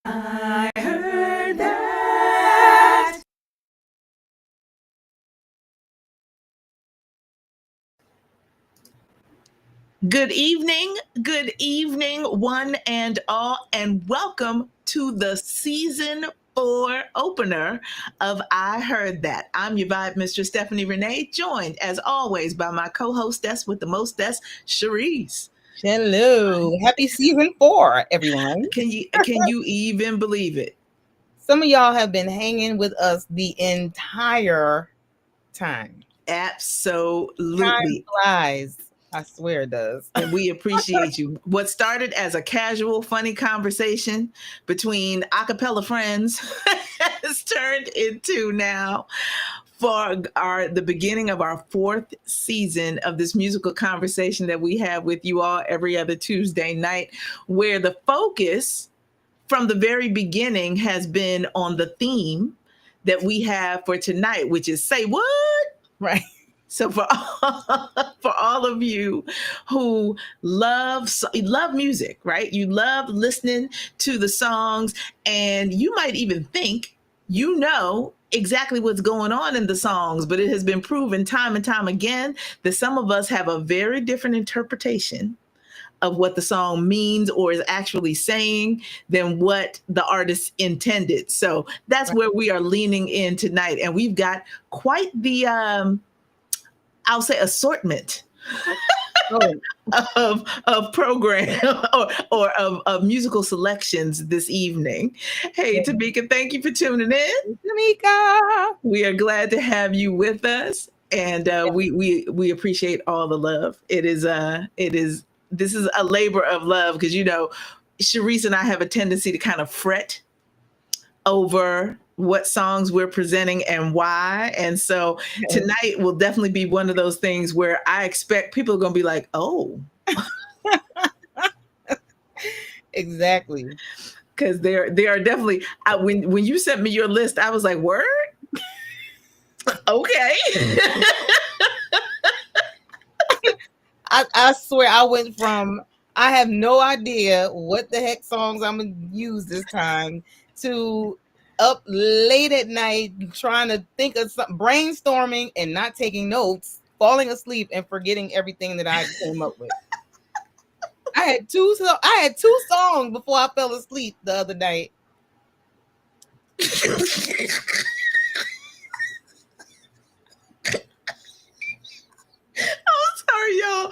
I heard that. Good evening, one and all, and welcome to the season 4 opener of I Heard That. I'm your VibeMistress Stephanie Renée, joined as always by my co-hostess with the mostess, Shareese. Hello. Happy season 4, everyone. Can you even believe it? Some of y'all have been hanging with us the entire time. Absolutely. Time flies. I swear it does. And we appreciate you. What started as a casual, funny conversation between a cappella friends has turned into now for the beginning of our 4th season of this musical conversation that we have with you all every other Tuesday night, where the focus from the very beginning has been on the theme that we have for tonight, which is Say What? Right. So for all of you who love music, right? You love listening to the songs, and you might even think you know exactly what's going on in the songs, but it has been proven time and time again that some of us have a very different interpretation of what the song means or is actually saying than what the artist intended. So that's where we are leaning in tonight, and we've got quite the I'll say assortment of program or of musical selections this evening. Hey, Tamika, thank you for tuning in. Tamika, we are glad to have you with us, and we appreciate all the love. This is a labor of love because Shareese and I have a tendency to kind of fret over what songs we're presenting and why. And so tonight will definitely be one of those things where I expect people are going to be like, oh. Exactly. Because there are definitely, when you sent me your list, I was like, word? Okay. I swear I went from, I have no idea what the heck songs I'm going to use this time, to up late at night trying to think of something, brainstorming and not taking notes, falling asleep and forgetting everything that I came up with. I had two songs before I fell asleep the other night. Sorry, y'all.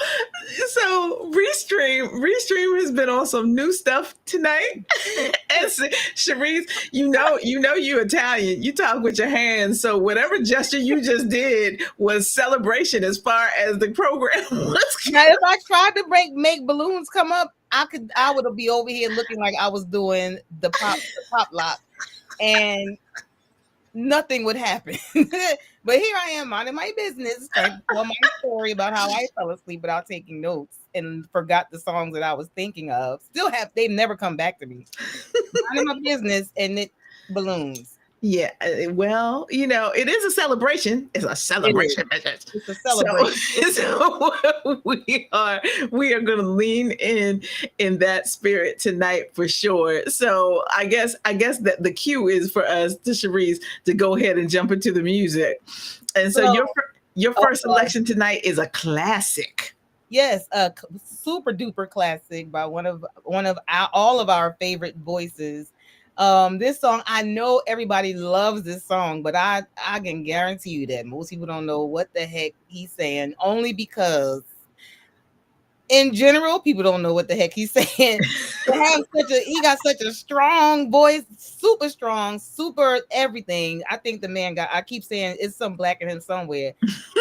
So Restream has been on some new stuff tonight. And Shareese, you know you Italian. You talk with your hands. So whatever gesture you just did was celebration as far as the program was. Now, if I tried to make balloons come up, I would be over here looking like I was doing the pop lock, and nothing would happen. But here I am minding my business, trying to tell my story about how I fell asleep without taking notes and forgot the songs that I was thinking of. They've never come back to me. Minding my business and balloons. Yeah, well, it is a celebration. It's a celebration. It's a celebration. So we are going to lean in that spirit tonight for sure. So I guess that the cue is for us, to Shareese, to go ahead and jump into the music. And so your first selection tonight is a classic. Yes, super duper classic by one of our, all of our favorite voices. This song, I know everybody loves this song, but I can guarantee you that most people don't know what the heck he's saying, only because in general, people don't know what the heck he's saying. He got such a strong voice, super strong, super everything. I think the man got. I keep saying it's some black in him somewhere.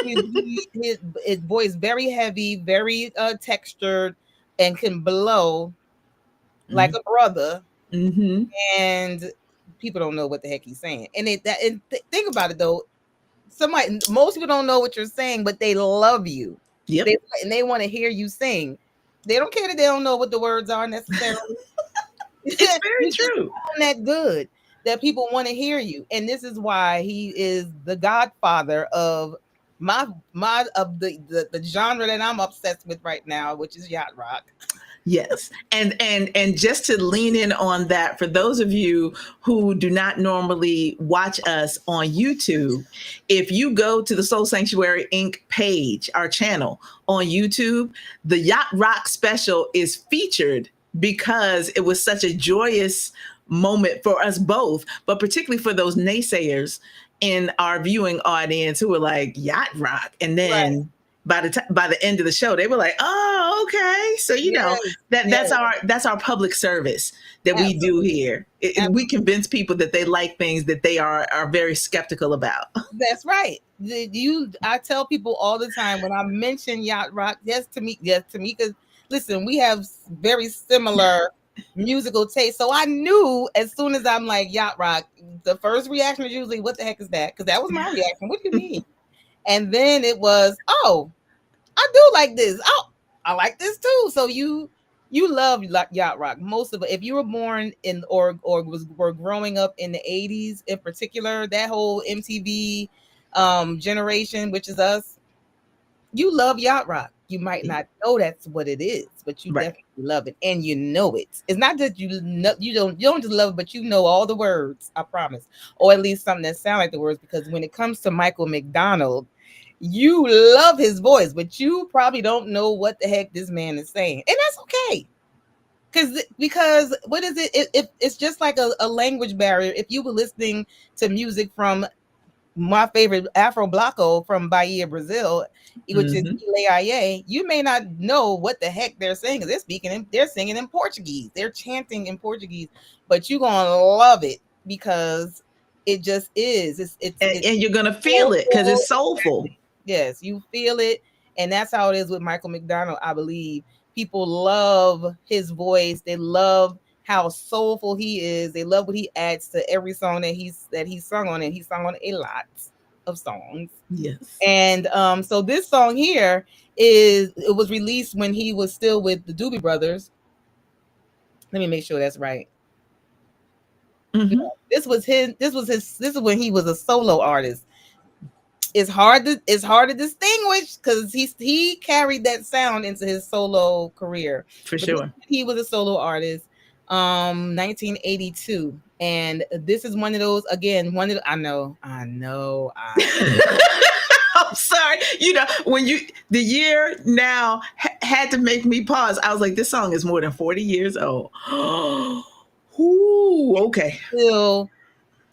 His voice very heavy, very textured, and can blow like a brother. Mm-hmm. And people don't know what the heck he's saying. Think about it though. Most people don't know what you're saying, but they love you. Yep. They want to hear you sing. They don't care that they don't know what the words are necessarily. It's very You just true. sound that good that people want to hear you, and this is why he is the godfather of the genre that I'm obsessed with right now, which is yacht rock. Yes. And just to lean in on that, for those of you who do not normally watch us on YouTube, if you go to the Soul Sanctuary Inc. page, our channel on YouTube, the Yacht Rock special is featured because it was such a joyous moment for us both, but particularly for those naysayers in our viewing audience who were like, Yacht Rock. And Right. then by the end of the show, they were like, "Oh, okay." So Yes. that's Yes. our public service that we do Absolutely. here. We Absolutely. convince people that they like things that they are very skeptical about. That's right. I tell people all the time when I mention yacht rock, yes, Tamika's. Listen, we have very similar musical taste, so I knew as soon as I'm like yacht rock, the first reaction is usually, "What the heck is that?" Because that was my reaction. What do you mean? And then it was, "Oh, I do like this. Oh, I like this too." So you love yacht rock. Most of it, if you were born in or were growing up in the 80s in particular, that whole MTV generation, which is us, you love yacht rock. You might not know that's what it is, but you Right. definitely love it, and you know it. It's not that you know, you don't just love it, but you know all the words. I promise, or at least something that sound like the words. Because when it comes to Michael McDonald, you love his voice, but you probably don't know what the heck this man is saying, and that's okay. Because what is it? It's just like a language barrier. If you were listening to music from my favorite Afro Blocko from Bahia, Brazil, which is Mm-hmm. Ile, you may not know what the heck they're saying because they're singing in Portuguese, they're chanting in Portuguese, but you're gonna love it because it just is. It's And you're gonna feel it because soulful. it's soulful. Yes, you feel it, and that's how it is with Michael McDonald. I believe people love his voice. They love how soulful he is. They love what he adds to every song that he's sung on, and he sung on a lot of songs. Yes. And so this song here it was released when he was still with the Doobie Brothers. Let me make sure that's right. Yeah, Mm-hmm. this is when he was a solo artist. It's hard to distinguish because he carried that sound into his solo career. For But sure. he was a solo artist, 1982, and this is one of those, again, one of the, I know. I'm sorry. When the year now had to make me pause. I was like, this song is more than 40 years old. Ooh, okay. Still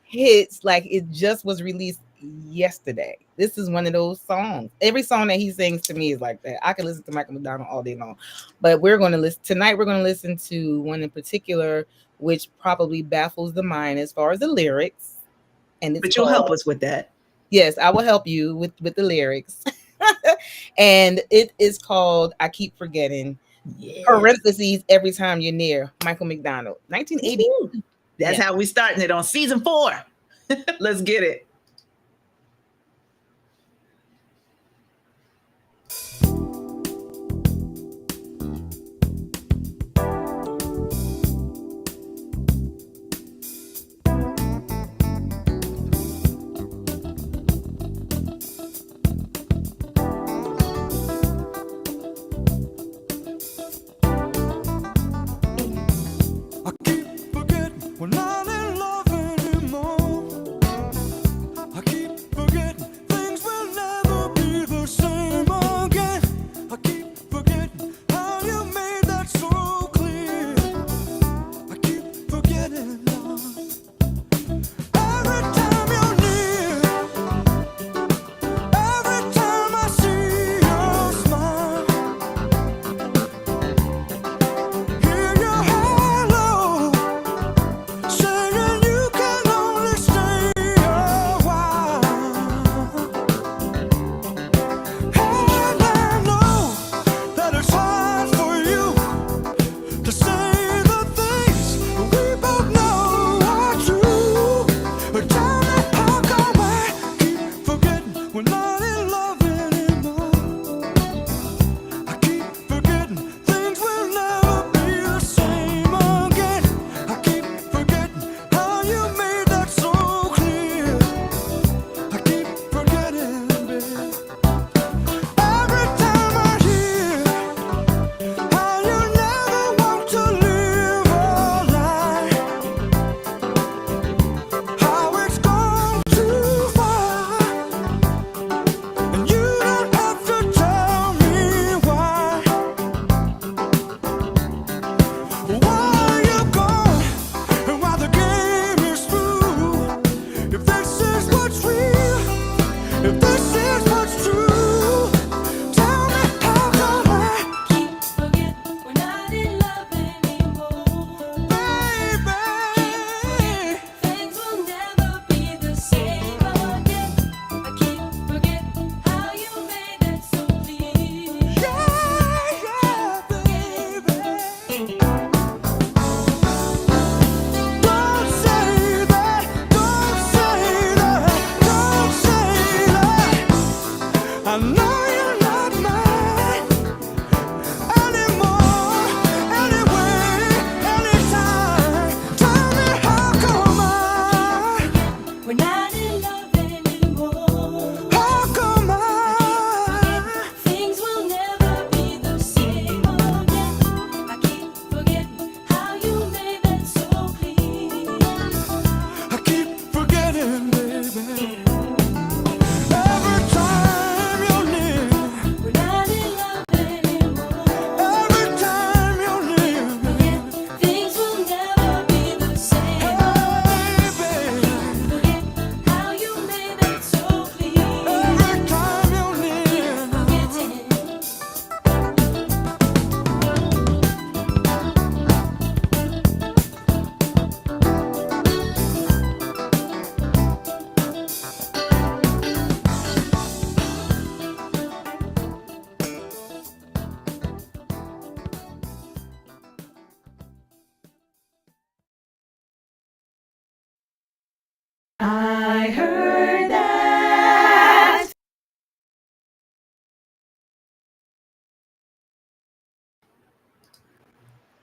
hits like it just was released yesterday. This is one of those songs. Every song that he sings to me is like that. I can listen to Michael McDonald all day long, but we're going to listen tonight. We're going to listen to one in particular, which probably baffles the mind as far as the lyrics, and it's But you'll called. help us with that. Yes, I will help you with the lyrics, and it is called "I Keep Forgetting." Yes. Parentheses every time you're near. Michael McDonald, 1980. Woo. That's Yeah. how we starting it on season 4. Let's get it. I keep forgetting we're not in love anymore.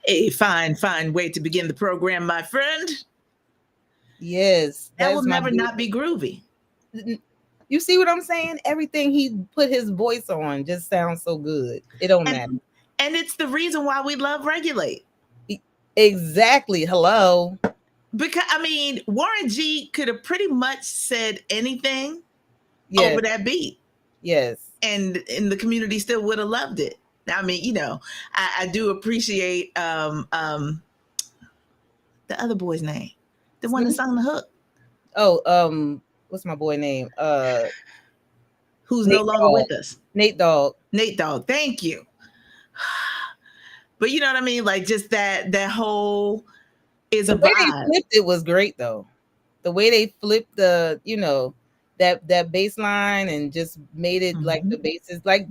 A fine, fine way to begin the program, my friend. Yes, That that will is my never not be groovy. You see what I'm saying? Everything he put his voice on just sounds so good. It don't matter. And it's the reason why we love Regulate. Exactly. Hello. Because, I mean, Warren G could have pretty much said anything Yes. over that beat. Yes. And the community still would have loved it. I mean, you know, I do appreciate the other boy's name. The one that sung the hook. Oh, what's my boy name? Who's Nate no longer Dogg. with us. Nate Dogg. Nate Dogg. Thank you. But you know what I mean? Like just that whole is a vibe. The way they flipped it was great though. The way they flipped the, that bass line and just made it like the bass is like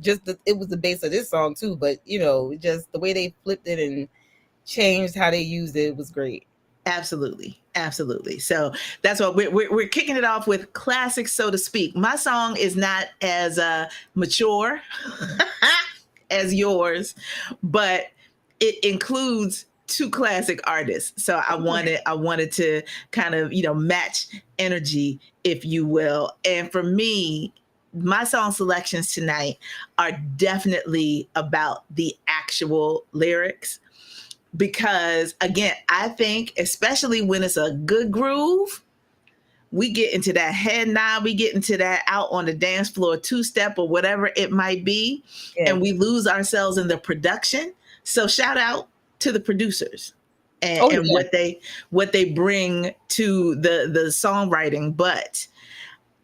it was the bass of this song too, but just the way they flipped it and changed how they used it was great. Absolutely. Absolutely. So that's what we're kicking it off with classics, so to speak. My song is not as mature as yours, but it includes two classic artists. So I wanted to kind of, match energy, if you will. And for me, my song selections tonight are definitely about the actual lyrics. Because again, I think especially when it's a good groove, we get into that head nod, we get into that out on the dance floor two-step or whatever it might be, and we lose ourselves in the production. So shout out to the producers and what they bring to the songwriting. But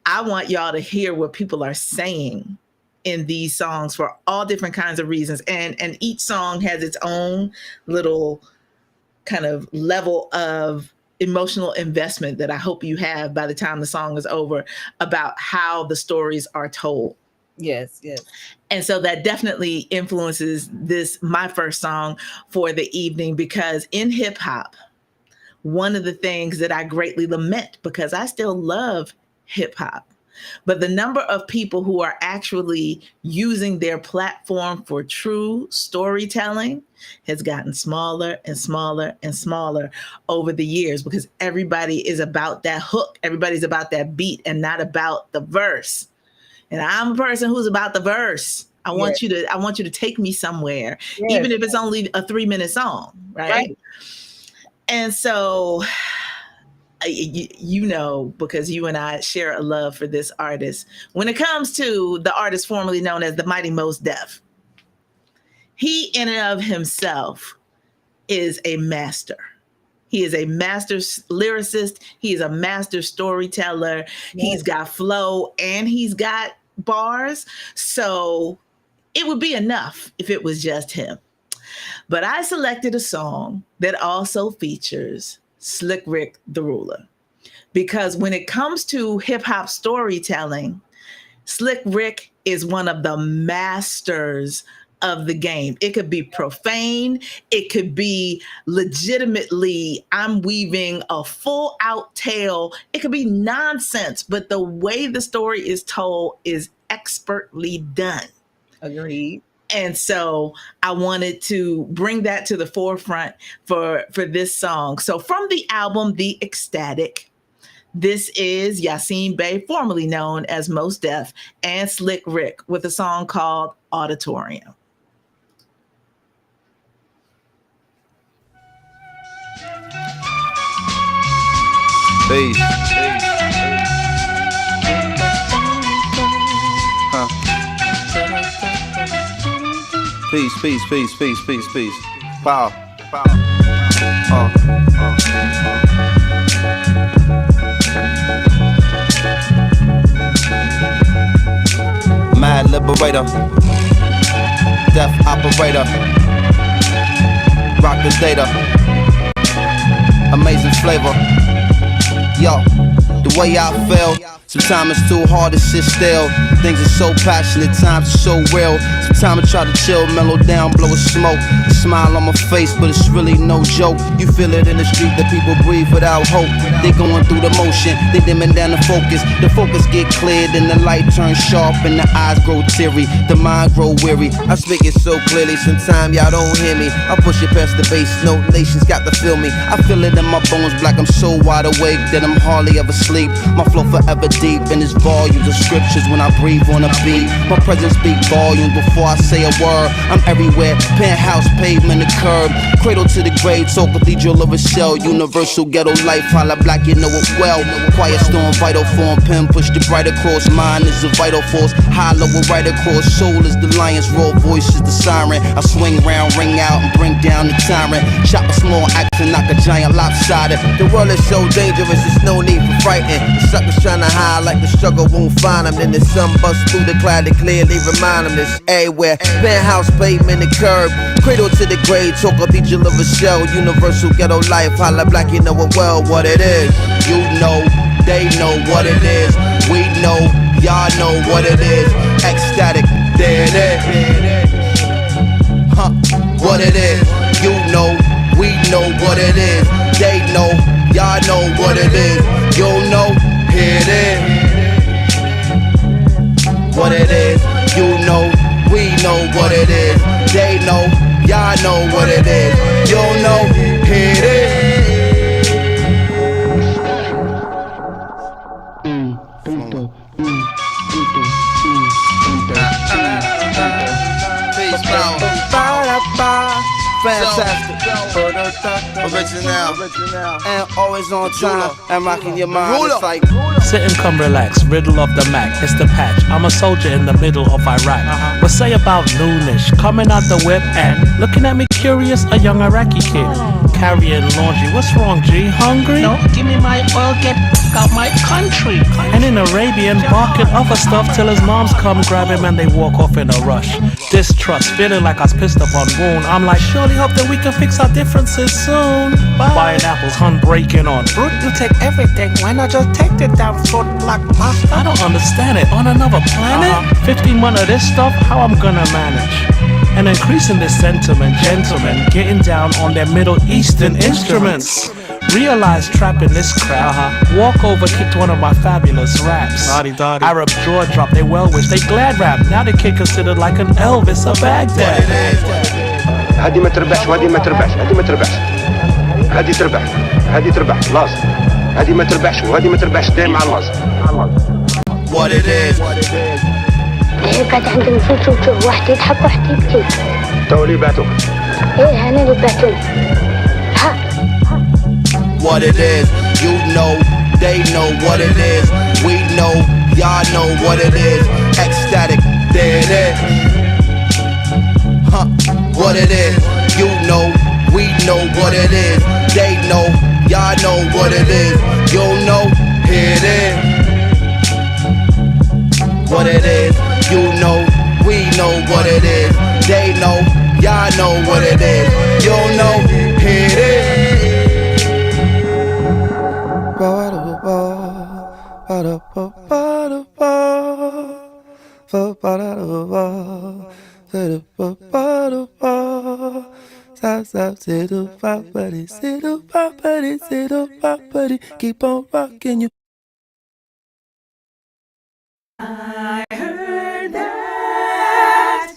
I want y'all to hear what people are saying in these songs for all different kinds of reasons. And each song has its own little kind of level of emotional investment that I hope you have by the time the song is over about how the stories are told. Yes, yes. And so that definitely influences my first song for the evening, because in hip hop, one of the things that I greatly lament, because I still love hip hop, but the number of people who are actually using their platform for true storytelling has gotten smaller and smaller and smaller over the years, because everybody is about that hook. Everybody's about that beat and not about the verse. And I'm a person who's about the verse. I want you to take me somewhere, even if it's only a 3-minute song, right? And so, because you and I share a love for this artist. When it comes to the artist formerly known as the Mighty Mos Def, he in and of himself is a master. He is a master lyricist. He is a master storyteller. He's got flow and he's got bars. So it would be enough if it was just him. But I selected a song that also features Slick Rick the Ruler, because when it comes to hip hop storytelling, Slick Rick is one of the masters of the game. It could be profane. It could be legitimately, I'm weaving a full out tale. It could be nonsense, but the way the story is told is expertly done. Agreed. And so I wanted to bring that to the forefront for this song. So from the album, The Ecstatic, this is Yasin Bey, formerly known as Mos Def, and Slick Rick with a song called Auditorium. Peace. Peace, peace, peace, peace, peace, peace. Pow. Mad liberator, death operator, rock the data, amazing flavor. Yo, the way I feel, Sometimes it's too hard to sit still. Things are so passionate, times are so real. Sometimes I try to chill, mellow down, blow a smoke. A smile on my face, but it's really no joke. You feel it in the street that people breathe without hope. They going through the motion, they dimming down the focus. The focus get cleared and the light turns sharp and the eyes grow teary, the mind grow weary. I speak it so clearly, sometimes y'all don't hear me. I push it past the bass, no nations got to feel me. I feel it in my bones, like I'm so wide awake that I'm hardly ever sleep. My flow forever deep in its volumes of scriptures when I breathe on a beat. My presence speak volumes before I say a word. I'm everywhere, penthouse, pavement, the curb. Cradle to the grave, so cathedral of a shell. Universal ghetto life, holla black, you know it well. Quiet storm, vital form, pen push the bright across. Mind is a vital force, hollow a right across. Soul is the lion's roar, voice is the siren. I swing round, ring out, and bring down the tyrant. Chop a small axe and knock a giant lopsided. The world is so dangerous, there's no need for frightening. The suckers trying to hide like the struggle won't find them. Then the sun busts through the cloud to clearly remind them this everywhere. Penthouse, pavement, the curb. Cradle to the grave, talk cathedral of a shell. Universal ghetto life, holla black, you know it well what it is. You know, they know what it is. We know, y'all know what it is. Ecstatic, there it is. Huh, what it is. You know, we know what it is. They know, y'all know what it is. You know, here it is. What it is. You know, we know what it is. They know, y'all know what it is. You know, here it is. Fantastic, original, and always on time, and rocking your mind. It's like sit and come relax, riddle of the Mac, it's the patch. I'm a soldier in the middle of Iraq. What say about noonish, coming out the whip and looking at me curious, a young Iraqi kid carrying laundry. What's wrong, G? Hungry? No, give me my oil, get out my country. And in Arabian, barking other stuff till his moms come grab him and they walk off in a rush. Distrust, feeling like I was pissed upon wound. I'm like, surely hope that we can fix our differences soon. Buying apples, hun breaking on fruit. You take everything, why not just take it down short like pasta? I don't understand it. On another planet? 15 months of this stuff, how I'm gonna manage? And increasing this sentiment, gentlemen getting down on their Middle Eastern instruments. Realize trapping this crowd, walk over, kicked one of my fabulous raps. Arab jaw drop, they well wish, they glad rap. Now the kid considered like an Elvis of Baghdad. هذه ما تربحش وهذه ما تربحش، هذه ما تربحش، هذه تربح، هذه تربح، لازم، هذه ما تربحش وهذه ما تربحش دايما على اللازم. what it is. قاعد عند نشوف واحد يضحك واحد يبكي. تو اللي بعتوك. إيه أنا اللي بعتوني. ها. What it is, you know, they know what it is. We know, y'all know what it is. Ecstatic, there it is. Huh, what it is, you know, we know what it is. They know, y'all know what it is. You know, here it is. What it is, you know, we know what it is. They know, y'all know what it is. You know, here it is. Keep on rocking you. I heard that.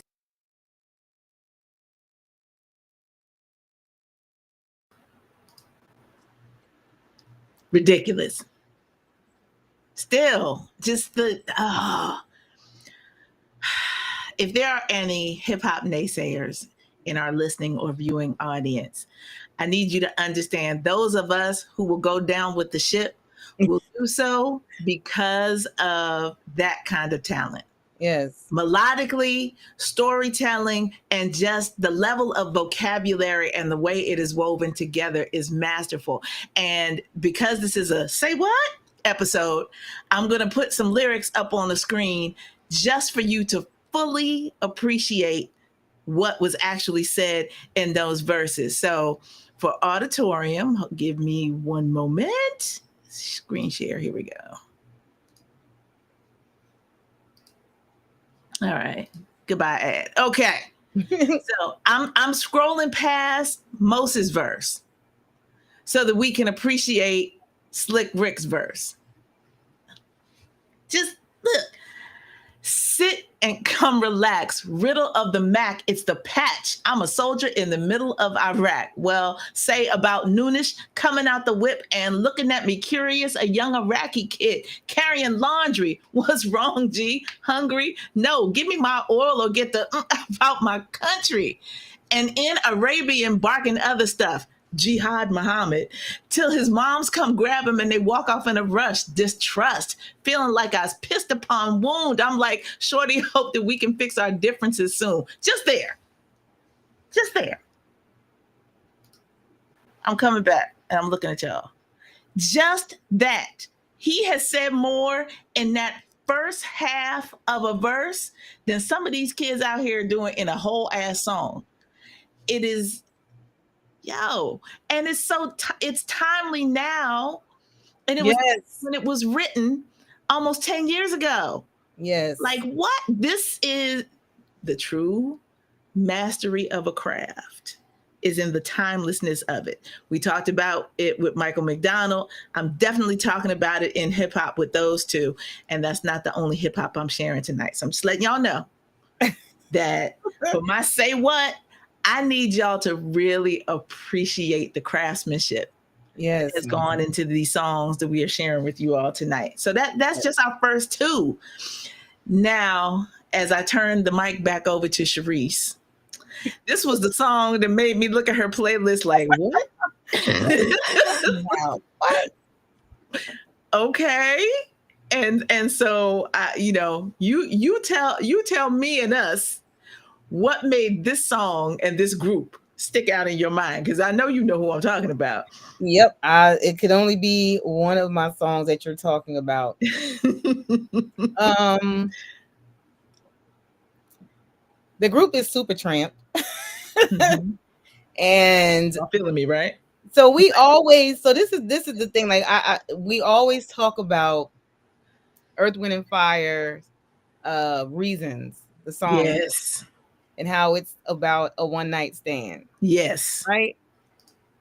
Ridiculous. Still, just the if there are any hip hop naysayers in our listening or viewing audience, I need you to understand those of us who will go down with the ship will do so because of that kind of talent. Yes. Melodically, storytelling, and just the level of vocabulary and the way it is woven together is masterful. And because this is a Say What episode, I'm going to put some lyrics up on the screen just for you to fully appreciate what was actually said in those verses. So for auditorium, give me one moment. Screen share, here we go. All right. Goodbye, ad. Okay. So I'm scrolling past Moses' verse so that we can appreciate Slick Rick's verse. Just look. Sit and come relax. Riddle of the Mac, it's the patch. I'm a soldier in the middle of Iraq. Well, say about noonish, coming out the whip and looking at me curious, a young Iraqi kid carrying laundry. What's wrong, G? Hungry? No, give me my oil or get the about my country. And in Arabian barking other stuff. Jihad Muhammad, till his moms come grab him and they walk off in a rush. Distrust, feeling like I was pissed upon wound. I'm like, shorty, hope that we can fix our differences soon. Just there. Just there. I'm coming back and I'm looking at y'all. Just that. He has said more in that first half of a verse than some of these kids out here doing in a whole ass song. It is and it's it's timely now, and it was when it was written almost 10 years ago. Yes. Like, what? This is the true mastery of a craft, is in the timelessness of it. We talked about it with Michael McDonald. I'm definitely talking about it in hip hop with those two, and that's not the only hip hop I'm sharing tonight. So I'm just letting y'all know that for my say what, I need y'all to really appreciate the craftsmanship that has gone into these songs that we are sharing with you all tonight. So that's just our first two. Now, as I turn the mic back over to Shareese, this was the song that made me look at her playlist like, what? Wow. What? Okay. And so you tell me and us what made this song and this group stick out in your mind, because I know you know who I'm talking about. Yep, it could only be one of my songs that you're talking about. The group is Supertramp. Mm-hmm. And you're feeling me, right? So we always, this is the thing, like we always talk about Earth, Wind and Fire, Reasons, the song. Yes. And how it's about a one night stand. Yes. Right.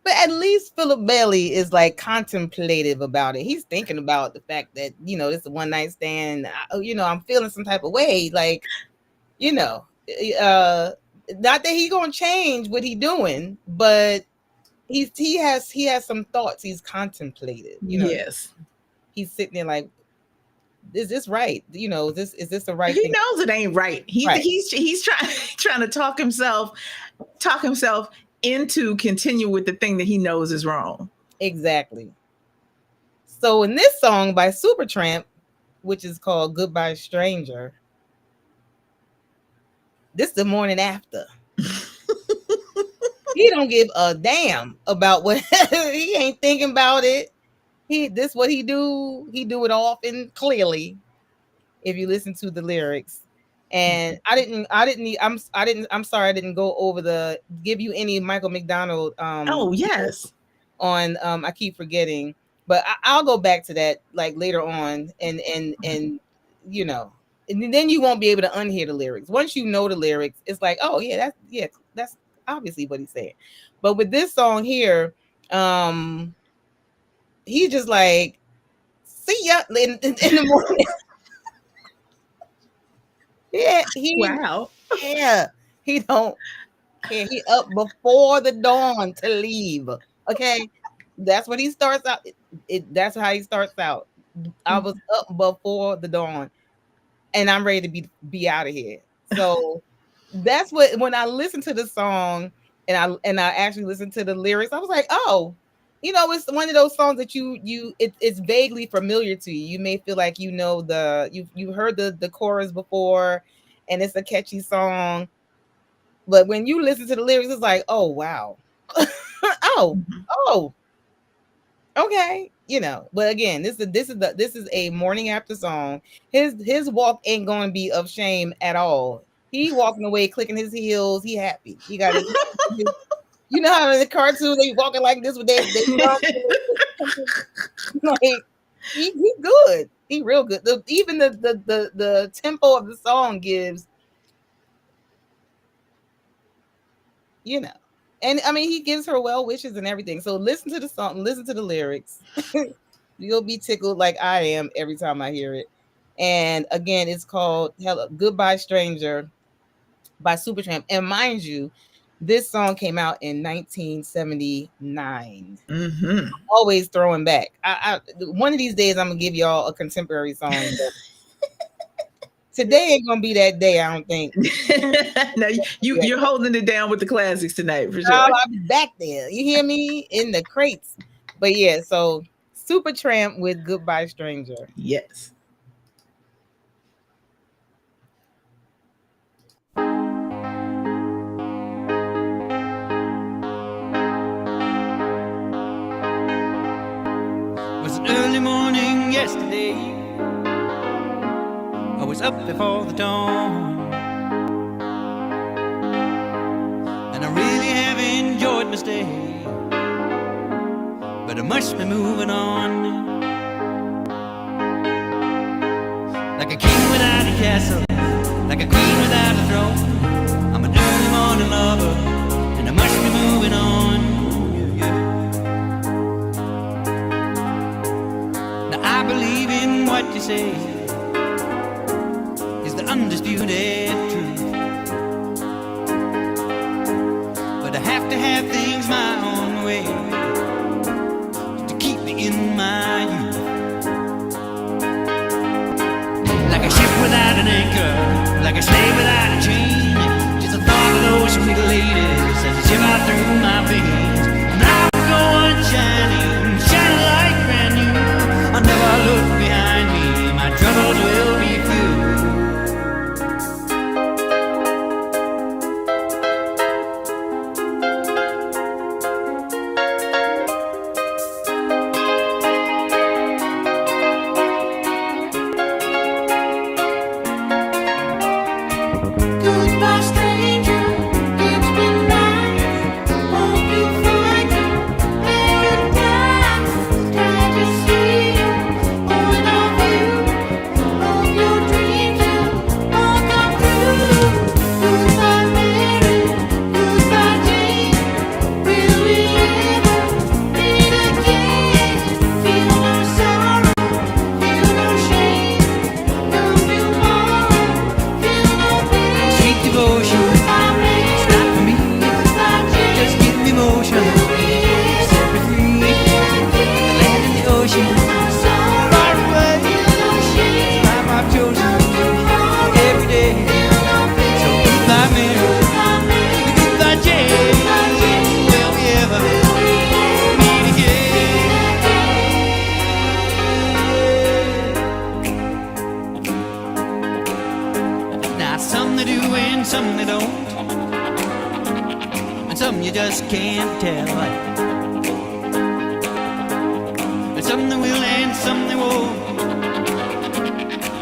But at least Philip Bailey is like contemplative about it. He's thinking about the fact that, this is a one night stand. I'm feeling some type of way. Like, not that he gonna change what he doing, but he has some thoughts he's contemplated. Yes. He's sitting there like, is this right? Is this the right thing? He knows it ain't right. He's trying to talk himself into continue with the thing that he knows is wrong. Exactly. So in this song by Supertramp, which is called Goodbye Stranger, this is the morning after. He don't give a damn about what he ain't thinking about it. This what he do it often, clearly, if you listen to the lyrics. And I'm sorry I didn't go over give you any Michael McDonald oh yes on I keep forgetting, but I'll go back to that like later on, and and then you won't be able to unhear the lyrics. Once you know the lyrics, it's like, oh yeah, that's obviously what he's saying. But with this song here, he just like, see ya in the morning. Yeah, wow. Yeah, he don't care. He up before the dawn to leave. Okay, that's what he starts out. That's how he starts out. I was up before the dawn, and I'm ready to be out of here. So that's what, when I listened to the song and I actually listened to the lyrics, I was like, oh, it's one of those songs that it's vaguely familiar to you. You may feel like you've heard the chorus before, and it's a catchy song, but when you listen to the lyrics, it's like, oh wow, oh, okay, But again, this is a morning after song. His walk ain't gonna be of shame at all. He walking away, clicking his heels. He happy. He got his. You know how in the cartoon they walking like this with they like he good. He real good. Even the tempo of the song gives, you know. And I mean, he gives her well wishes and everything. So listen to the song, listen to the lyrics. You'll be tickled like I am every time I hear it. And again, it's called Goodbye Stranger by Supertramp. And mind you, this song came out in 1979. Mm-hmm. Always throwing back. One of these days I'm gonna give y'all a contemporary song. Today ain't gonna be that day, I don't think. No, you're holding it down with the classics tonight for sure. I'll be back there. You hear me in the crates. But yeah, so Supertramp with Goodbye Stranger. Yes. It was an early morning yesterday. I was up before the dawn, and I really have enjoyed my stay, but I must be moving on. Like a king without a castle, like a queen without a throne, I'm an early morning lover, and I must be moving on. Now I believe in what you say is the undisputed truth, but I have to have things my own way to keep me in my youth. Like a ship without an anchor, like a slave without a chain, just the thought of those sweet ladies as they shiver through my veins. And I will go on shining, shining like brand new. I'll never look behind me, my troubles will be few. Goodbye, stranger. It's been nice. Hope you find your paradise. Glad to see you. All of you. Hope your dreams will all come true. Goodbye, Mary. Goodbye, Jane. Will we ever meet again? Feel no sorrow. Feel no shame. No tomorrow. Feel no pain. Sweet devotion, it's not for me. Just give me motion, set me free. The land and the ocean, far away. Life I've chosen every day. So goodbye, Mary. Goodbye, Jane. Will we ever meet again? Now some they do and some they don't, and some you just can't tell. And some they will and some they won't,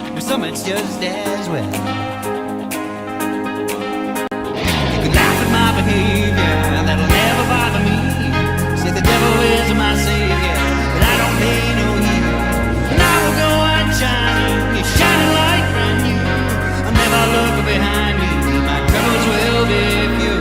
and some it's just as well. You can laugh at my behavior, that'll never bother me. Say the devil is my savior, but I don't pay no heed. And I will go on shining, it's shining like brand new. I'll never look behind me, my troubles will be few.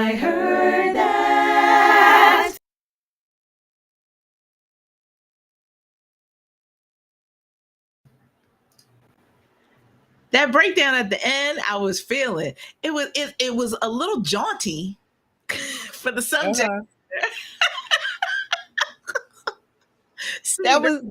I heard that. That breakdown at the end, I was feeling. It was a little jaunty for the subject. Uh-huh. See, That was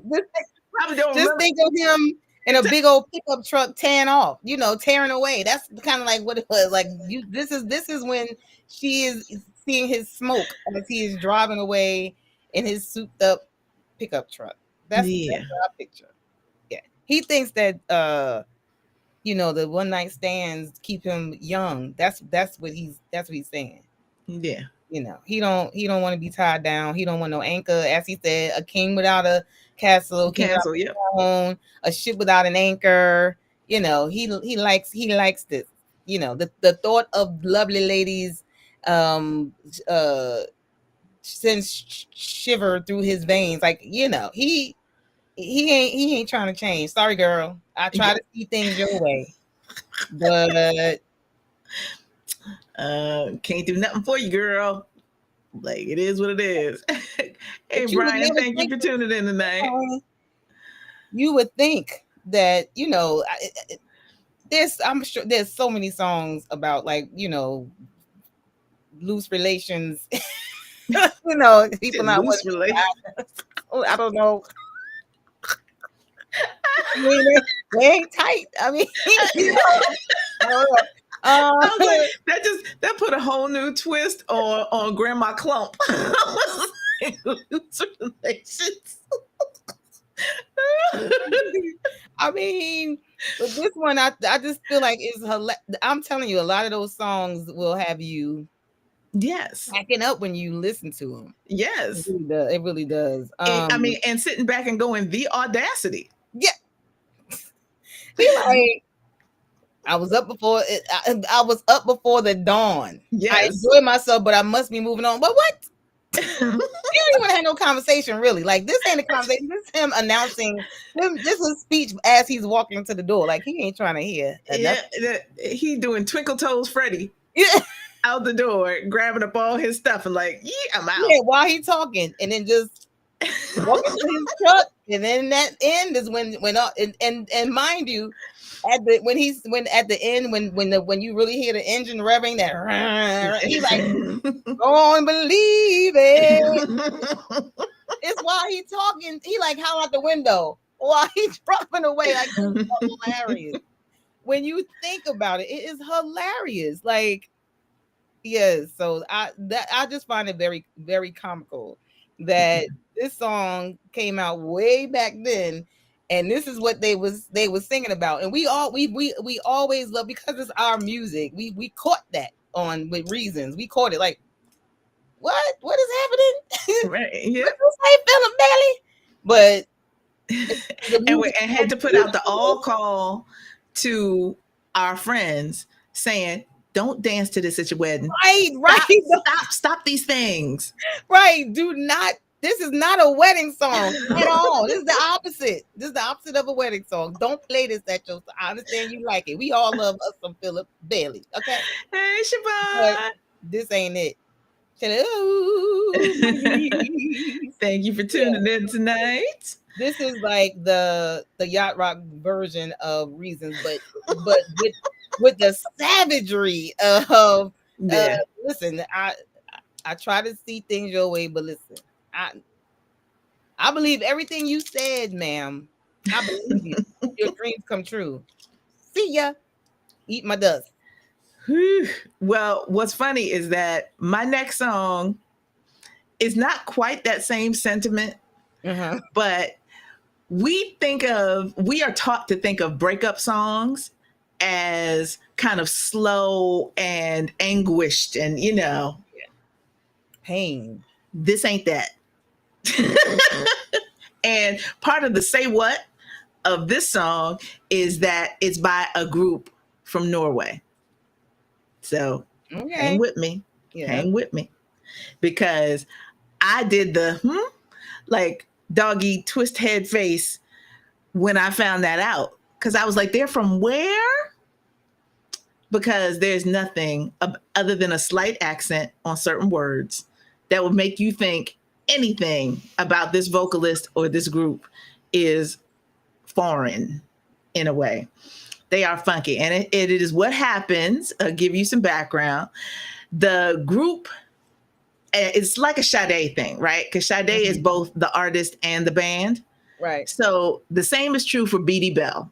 probably don't just remember. think of him in a big old pickup truck tearing off, tearing away. That's kind of like what it was. Like this is when she is seeing his smoke as he is driving away in his souped up pickup truck. That's Yeah, what I picture. Yeah. He thinks that the one night stands keep him young. That's what he's saying. yeah, He don't want to be tied down. He don't want no anchor. As he said, a king without a castle, a king without cancel. Yep. a throne, a ship without an anchor. He likes this. The thought of lovely ladies sends shiver through his veins. Like, he ain't trying to change. Sorry, girl. I try to see things your way. But can't do nothing for you, girl. Like, it is what it is. Hey, you would Brian, never thank you think for tuning in tonight. you would think that I'm sure there's so many songs about, like, loose relations. People not Loose wanting relations. I don't know. I mean, they ain't tight. I mean, I don't know. I was like, that put a whole new twist on Grandma Clump. Loose relations. I mean, but this one, I just feel like it's hilarious. I'm telling you, a lot of those songs will have you Yes. backing up when you listen to them. Yes. It really does. And sitting back and going, the audacity. Yeah. Be like, I was up before I was up before the dawn. Yes. I enjoyed myself, but I must be moving on. But what? You don't even have no conversation, really. Like, this ain't a conversation. This is him announcing this is speech as he's walking to the door. Like, he ain't trying to hear. Yeah, he doing Twinkle Toes Freddy. Yeah. Out the door, grabbing up all his stuff and like, yeah, I'm out. Yeah, while he talking, and then just walking to his truck, and then that end is when and mind you, at the end when you really hear the engine revving, that he's like, go and believe it. It's while he talking, he like howl out the window while he's dropping away. Like, it's so hilarious. When you think about it, it is hilarious. Like, yes, so I just find it very, very comical that this song came out way back then, and this is what they was singing about. And we always love, because it's our music. We caught that on with Reasons. We caught it like, what is happening? Right, yeah. This ain't feeling belly, but and had to put out the all call to our friends saying, don't dance to this at your wedding. Right. Stop these things. Right. Do not. This is not a wedding song at all. This is the opposite. This is the opposite of a wedding song. Don't play this at your. I understand you like it. We all love us some Philip Bailey. Okay. Hey, Siobhan. But this ain't it. Hello. Thank you for tuning in tonight. This is like the yacht rock version of Reasons, but with the savagery of listen. I try to see things your way, but listen, I believe everything you said, ma'am. I believe you. Your dreams come true. See ya. Eat my dust. Well, what's funny is that my next song is not quite that same sentiment, but we are taught to think of breakup songs as kind of slow and anguished and, pain. This ain't that. And part of the say what of this song is that it's by a group from Norway. So hang with me. Yeah. Hang with me. Because I did the like doggy twist head face when I found that out. Because I was like, they're from where? because there's nothing other than a slight accent on certain words that would make you think anything about this vocalist or this group is foreign in a way. They are funky. And it is what happens. I'll give you some background. The group, it's like a Sade thing, right? Because Sade is both the artist and the band. Right. So the same is true for Beatty Bell.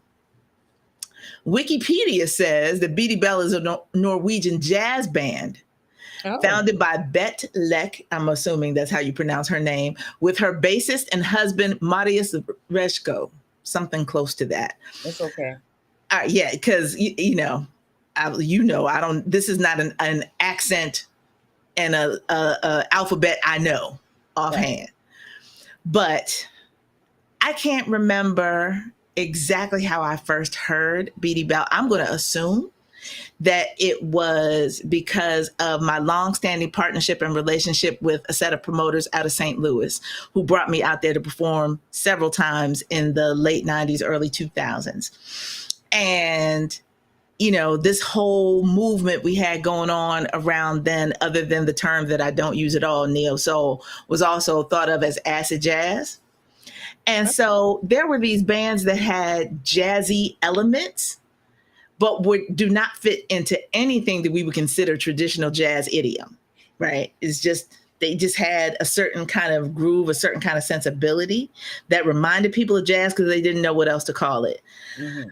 Wikipedia says that Beatty Bell is a Norwegian jazz band founded by Bette Lek, I'm assuming that's how you pronounce her name, with her bassist and husband, Marius Reshko, something close to that. It's okay. Yeah, because, I don't, this is not an accent and a alphabet I know offhand. Right. But I can't remember exactly how I first heard Beatty Bell. I'm going to assume that it was because of my longstanding partnership and relationship with a set of promoters out of St. Louis who brought me out there to perform several times in the late 90s, early 2000s. And, this whole movement we had going on around then, other than the term that I don't use at all, neo soul, was also thought of as acid jazz. And so there were these bands that had jazzy elements, but do not fit into anything that we would consider traditional jazz idiom, right? It's just, they just had a certain kind of groove, a certain kind of sensibility that reminded people of jazz because they didn't know what else to call it. Mm-hmm.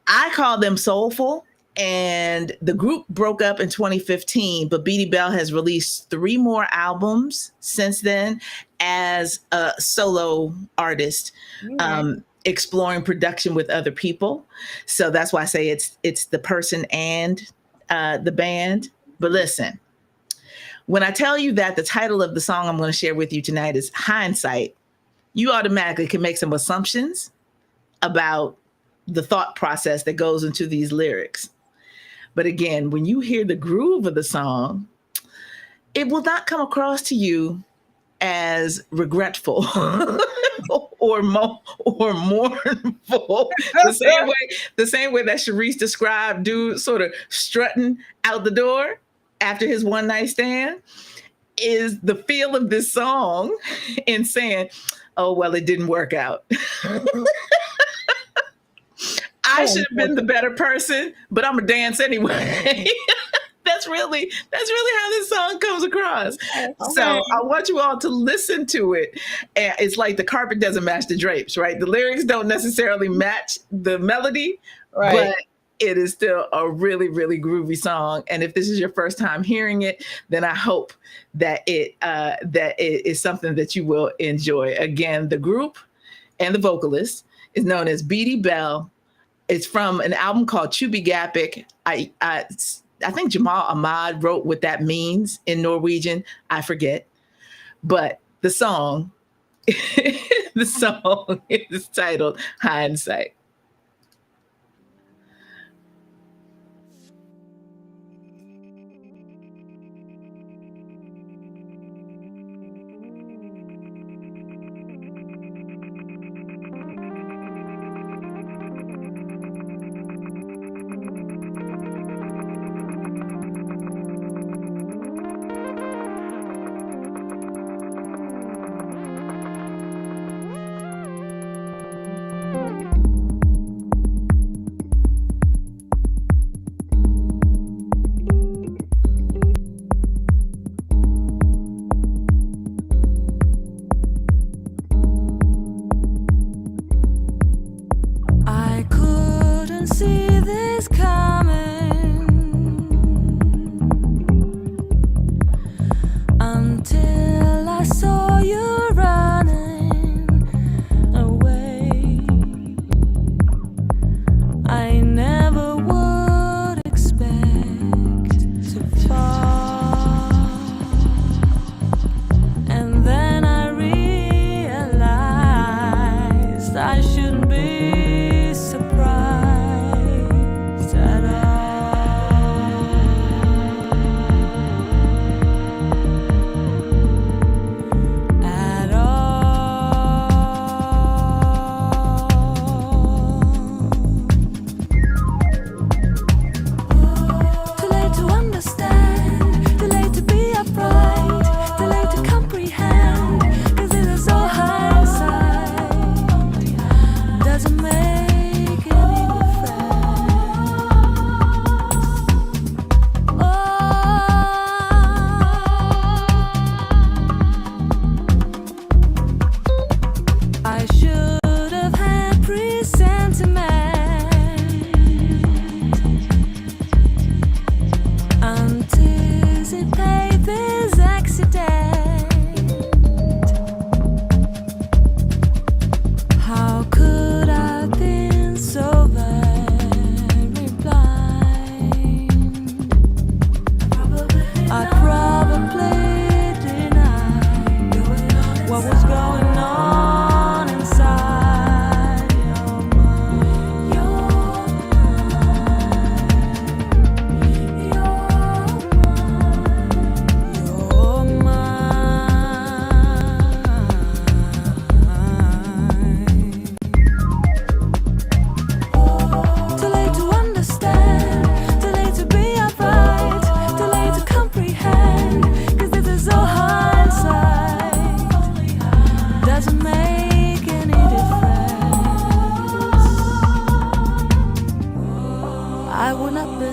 I call them soulful, and the group broke up in 2015, but Beatty Bell has released 3 more albums since then as a solo artist, exploring production with other people. So that's why I say it's the person and the band. But listen, when I tell you that the title of the song I'm going to share with you tonight is Hindsight, you automatically can make some assumptions about the thought process that goes into these lyrics. But again, when you hear the groove of the song, it will not come across to you as regretful or mournful. The same way that Shareese described dude sort of strutting out the door after his one night stand is the feel of this song in saying, oh, well, it didn't work out. I should have been the better person, but I'm gonna dance anyway. That's really how this song comes across. Okay. So I want you all to listen to it. It's like the carpet doesn't match the drapes, right? The lyrics don't necessarily match the melody, right, but it is still a really, really groovy song. And if this is your first time hearing it, then I hope that it is something that you will enjoy. Again, the group and the vocalist is known as Beatty Bell. It's from an album called Chubigapik. I think Jamal Ahmad wrote what that means in Norwegian. I forget. But the song is titled Hindsight.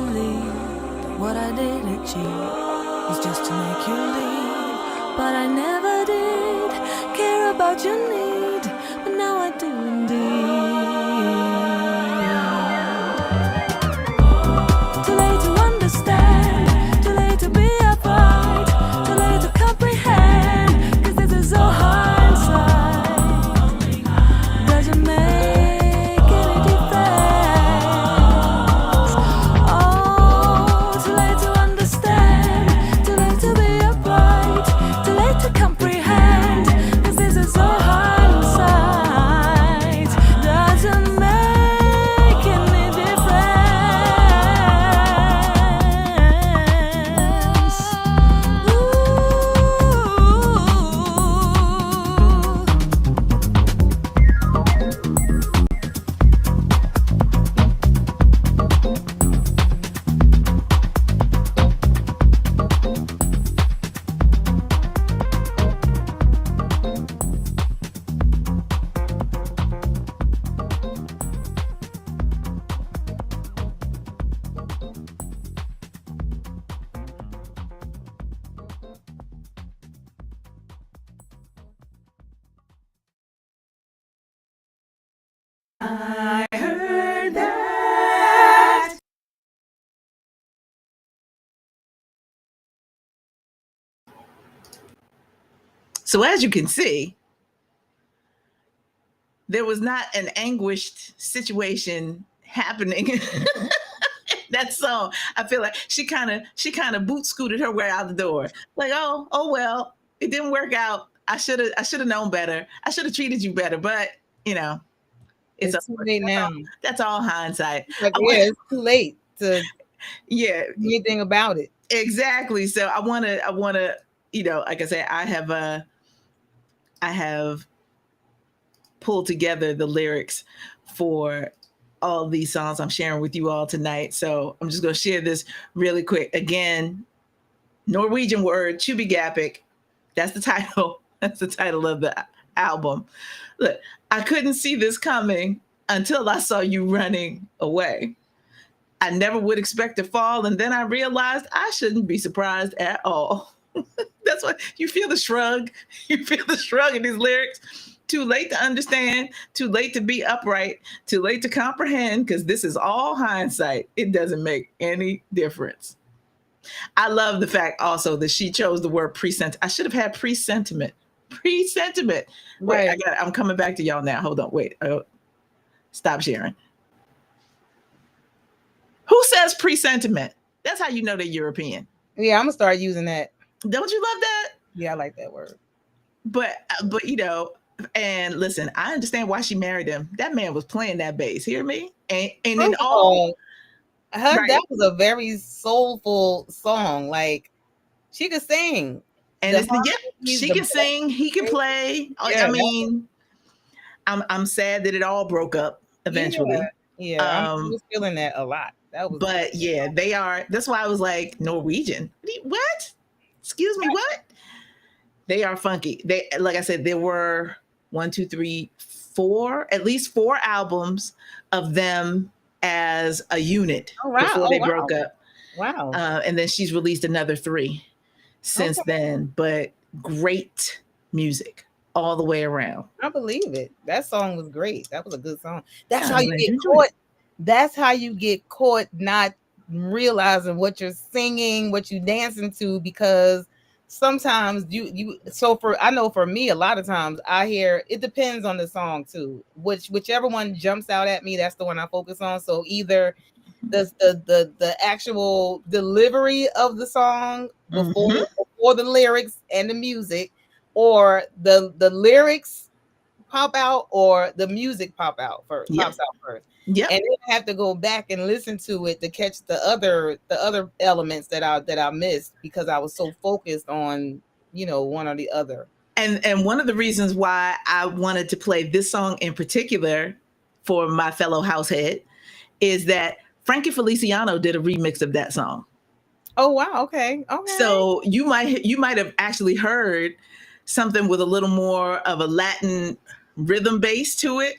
believe what I did achieve was just to make you leave. But I never did care about your need, but now I do indeed. Too late to understand, too late to be upright, too late to comprehend, 'cause this is all hindsight. Doesn't make any difference. Oh, too late to understand, too late to be upright, too late to comprehend, 'cause this is all hindsight. Doesn't make any difference. Ooh. I heard that. So as you can see, there was not an anguished situation happening in that song. I feel like she kind of boot scooted her way out the door. Like, oh well, it didn't work out. I should have known better. I should have treated you better. But it's It's too late now. That's all hindsight. Like, yeah, it's too late to Yeah, do anything about it. exactly. So I wanna, like I said, I have pulled together the lyrics for all these songs I'm sharing with you all tonight. So I'm just gonna share this really quick. Again, Norwegian word, Chubigapik. That's the title. That's the title of the album. Look, I couldn't see this coming until I saw you running away. I never would expect to fall, and then I realized I shouldn't be surprised at all. That's what you feel the shrug. You feel the shrug in these lyrics. Too late to understand, too late to be upright, too late to comprehend, because this is all hindsight. It doesn't make any difference. I love the fact also that she chose the word present. I should have had presentiment. Presentiment. Wait, Right. I'm coming back to y'all now. Hold on. Wait. Stop sharing. Who says presentiment? That's how you know they're European. Yeah, I'm gonna start using that. Don't you love that? Yeah, I like that word. But and listen, I understand why she married him. That man was playing that bass. Hear me? And in First of all, all, right. that was a very soulful song. Like, she could sing. And The it's harmonies, she the can sing, he can play. Yeah, I mean, I'm sad that it all broke up eventually. Yeah, I was feeling that a lot. That was, But yeah, they are. That's why I was like, Norwegian. What? Excuse me, what? They are funky. They, like I said, there were 1, 2, 3, 4, at least 4 albums of them as a unit before they broke up. Wow. And then she's released another 3 since then. But great music all the way around. I believe it. That song was great. That was a good song. That's Yeah, how I'm you glad get you enjoyed caught. That's how you get caught not realizing what you're singing, what you're dancing to, because sometimes I know for me, a lot of times I hear, it depends on the song too. Whichever one jumps out at me, that's the one I focus on. So either the actual delivery of the song before the lyrics and the music, or the lyrics pop out, or the music pops out first. Yeah. And then I have to go back and listen to it to catch the other elements that I missed, because I was so focused on, one or the other. And one of the reasons why I wanted to play this song in particular for my fellow househead is that Frankie Feliciano did a remix of that song. Oh wow, okay. So you might have actually heard something with a little more of a Latin rhythm base to it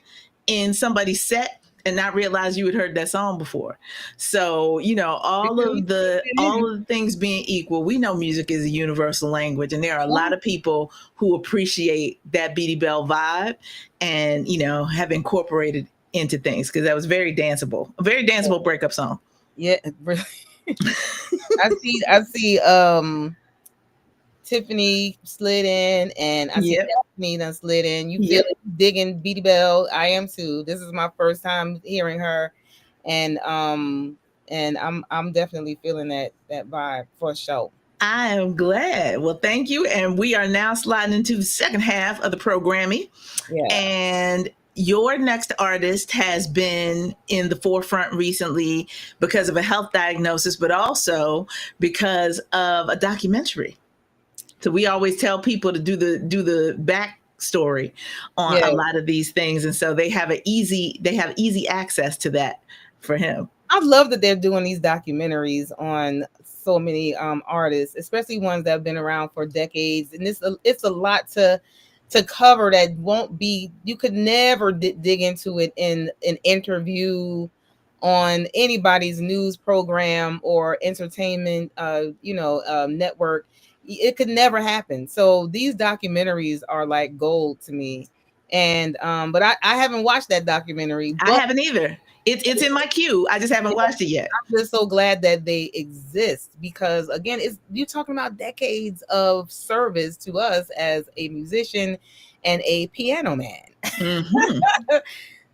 in somebody's set. and not realize you had heard that song before. So, all of the things being equal, we know music is a universal language, and there are a lot of people who appreciate that Beatty Bell vibe and, have incorporated into things, because that was a very danceable breakup song. Yeah, really. I see Tiffany slid in, and I see Daphne done slid in. You feel digging Beatty Bell? I am too. This is my first time hearing her, and I'm definitely feeling that vibe for sure. I am glad. Well, thank you. And we are now sliding into the second half of the programming. Yeah. And your next artist has been in the forefront recently because of a health diagnosis, but also because of a documentary. So we always tell people to do the backstory on a lot of these things, and so they have easy access to that for him. I love that they're doing these documentaries on so many artists, especially ones that have been around for decades, and it's a lot to cover that won't be, you could never dig into it in an interview on anybody's news program or entertainment network. It could never happen. So these documentaries are like gold to me. And but I haven't watched that documentary. I haven't either. It's in my queue. I just haven't watched it yet. I'm just so glad that they exist, because again, you're talking about decades of service to us as a musician and a piano man. Mm-hmm.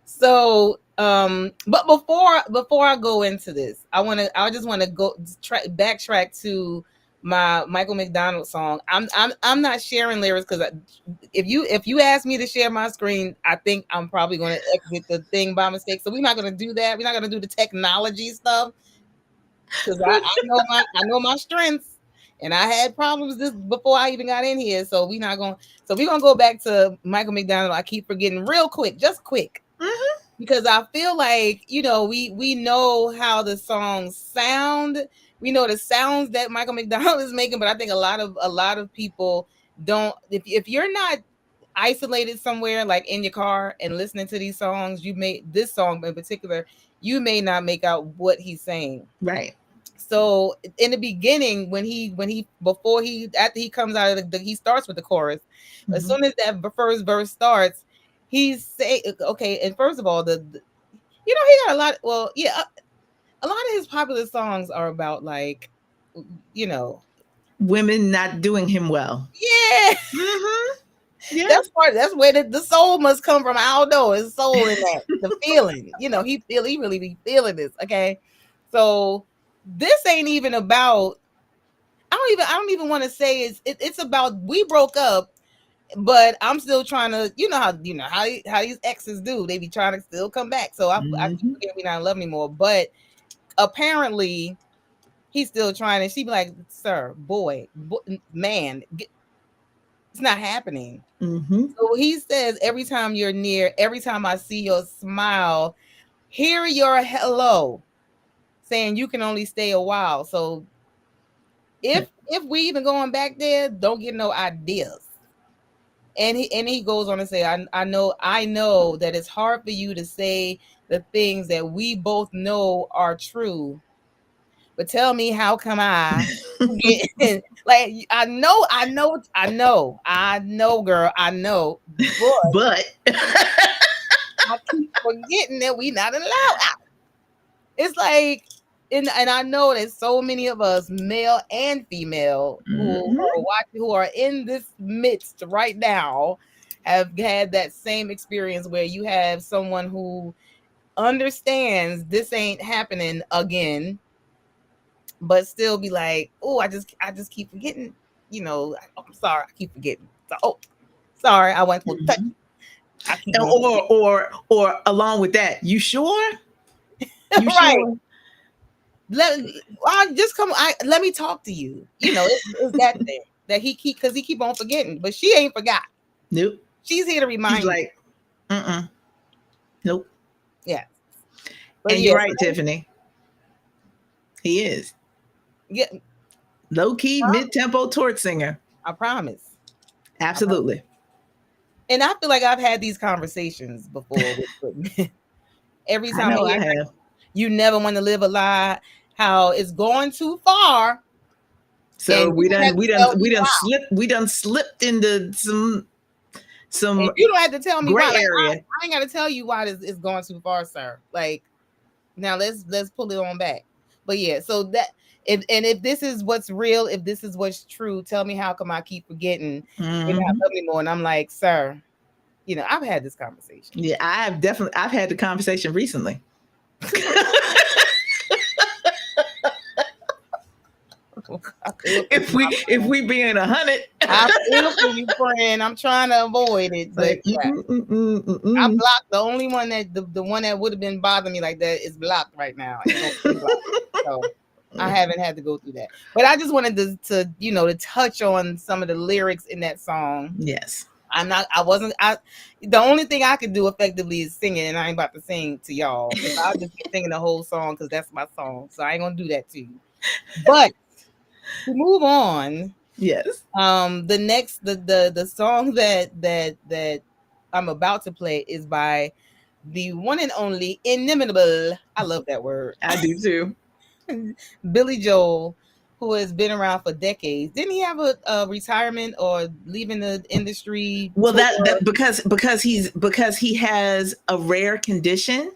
So, but before I go into this, I just want to backtrack to my Michael McDonald song. I'm not sharing lyrics, because if you ask me to share my screen, I think I'm probably going to exit the thing by mistake. So we're not going to do that. We're not going to do the technology stuff, because I know my strengths, and I had problems this before I even got in here. So we're gonna go back to Michael McDonald. I keep forgetting, real quick, just quick. Mm-hmm. Because I feel like, we know how the songs sound. We know the sounds that Michael McDonald is making, but I think a lot of people don't. If you're not isolated somewhere, like in your car and listening to these songs, this song in particular, you may not make out what he's saying. Right. So in the beginning, after he comes out of he starts with the chorus. Mm-hmm. As soon as that first verse starts, he's saying, okay, and first of all, he got a lot. Well, yeah, a lot of his popular songs are about, like, women not doing him well. Yeah. Mm-hmm. Yeah. That's where the soul must come from. I don't know, his soul in that, the feeling. He really be feeling this. Okay, so this ain't even about. I don't even want to say it's about, we broke up, but I'm still trying to, how these exes do. They be trying to still come back. So I keep forgetting we not in love anymore. But apparently he's still trying, and she be like, sir, boy man, it's not happening. Mm-hmm. So he says, every time you're near, every time I see your smile, hear your hello, saying you can only stay a while. So if we even going back there, don't get no ideas. And he goes on to say, I know that it's hard for you to say the things that we both know are true. But tell me, how come I get, like, I know, girl, I know, but I keep forgetting that we not allowed out. It's like, and I know that so many of us, male and female, who are in this midst right now, have had that same experience where you have someone who understands this ain't happening again, but still be like, oh, I just keep forgetting, I'm sorry, I keep forgetting. So, sorry, I went to touch. Or along with that, you sure? You right. sure? Let me talk to you. It's that thing that he keep on forgetting, but she ain't forgot. Nope. She's here to remind you. Like, nope. Yeah. But and you're right, Tiffany. He is. Yeah. Low key, mid-tempo torch singer. I promise. Absolutely. And I feel like I've had these conversations before with Every I time I know hear I have. you never want to live a lie, how it's going too far, So and you we don't have done to we done tell me we done why. slipped into some And you don't have to tell me why. gray Like area. I ain't got to tell you why this is going too far, sir. Like now let's pull it on back. But yeah, so that if this is what's real, if this is what's true, tell me how come I keep forgetting you not Mhm. love me more. And I'm like, sir, I've had this conversation. Yeah, I've had the conversation recently. I feel for if you, we if we being 100, I feel for you, friend. I'm trying to avoid it, but like yeah. I blocked the only one that the one that would have been bothering me like that is blocked right now. It's on block. So I haven't had to go through that. But I just wanted to touch on some of the lyrics in that song. Yes. The only thing I could do effectively is sing it, and I ain't about to sing to y'all because I'll just be singing the whole song because that's my song. So I ain't gonna do that to you. But to move on, Yes. the song that I'm about to play is by the one and only inimitable, I love that word, I do too. Billy Joel, who has been around for decades. Didn't he have a retirement or leaving the industry Well, tour? that because he has a rare condition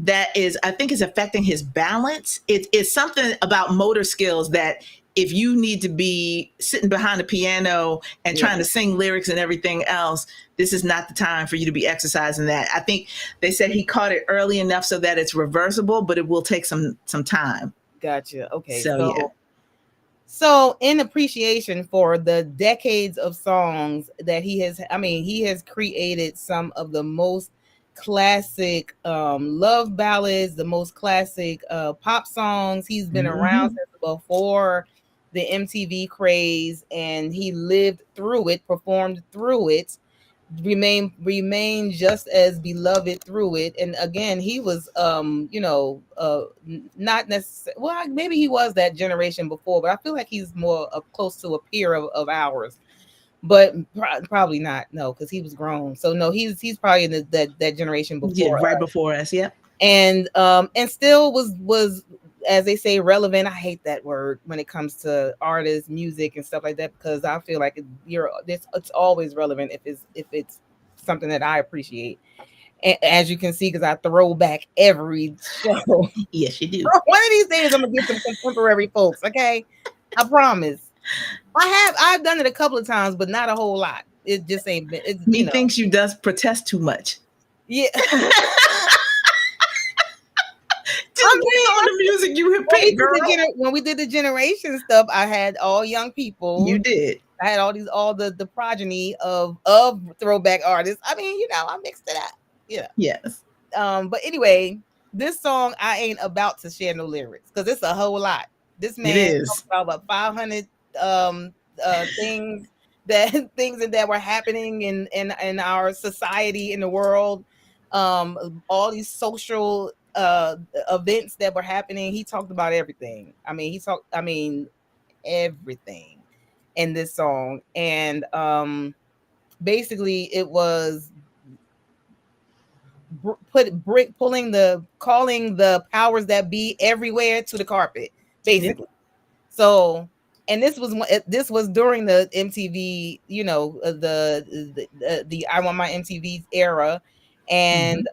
that is, I think, is affecting his balance. It's something about motor skills that if you need to be sitting behind a piano and Yeah. trying to sing lyrics and everything else, this is not the time for you to be exercising that. I think they said he caught it early enough so that it's reversible, but it will take some time. Gotcha. Okay. So yeah. So in appreciation for the decades of songs that he has created some of the most classic love ballads, the most classic pop songs. He's been around since before the MTV craze, and he lived through it, performed through it, remain just as beloved through it. And again, he was not necessarily, well, maybe he was that generation before, but I feel like he's more close to a peer of ours, but probably not, no, because he was grown. So no, he's probably in that generation before Yeah, right us. before us. Yep. And still was, as they say, relevant. I hate that word when it comes to artists, music, and stuff like that, because I feel like it's always relevant if it's something that I appreciate. And as you can see, because I throw back every show. Yes, you do. One of these days, I'm gonna get some contemporary folks. Okay, I promise. I've done it a couple of times, but not a whole lot. It just ain't been. It's, Methinks you does protest too much. Yeah. Just bring on the music you have picked, girl. When we did the generation stuff, I had all young people. You did. I had all the progeny of throwback artists. I mean, I mixed it up. Yeah. Yes. But anyway, this song I ain't about to share no lyrics because it's a whole lot. This man talks about 500 things that were happening in our society, in the world, all these social events that were happening. He talked about everything. Everything in this song. And basically it was calling the powers that be everywhere to the carpet, basically. Yep. So, and this was during the MTV, the I Want My MTV era, and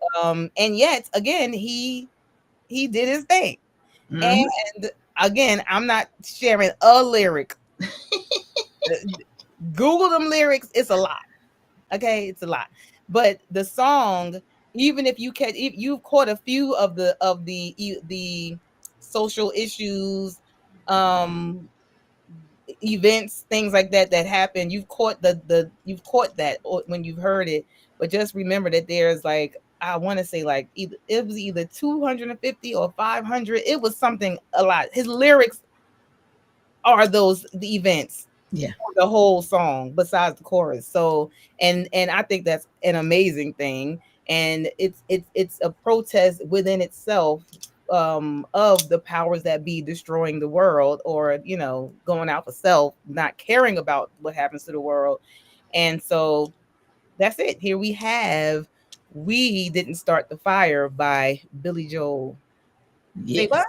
yet again he did his thing. And again, I'm not sharing a lyric. Google them lyrics. It's a lot. Okay, it's a lot. But the song, even if you've caught a few of the social issues, events, things like that happen, you've caught that when you've heard it. But just remember that there's like, I want to say like it was either 250 or 500. It was something a lot. His lyrics are the events. Yeah. The whole song besides the chorus. So and I think that's an amazing thing. And it's a protest within itself of the powers that be destroying the world, or going out for self, not caring about what happens to the world. And so that's it. Here we have We Didn't Start the Fire by Billy Joel. Say Yes. what?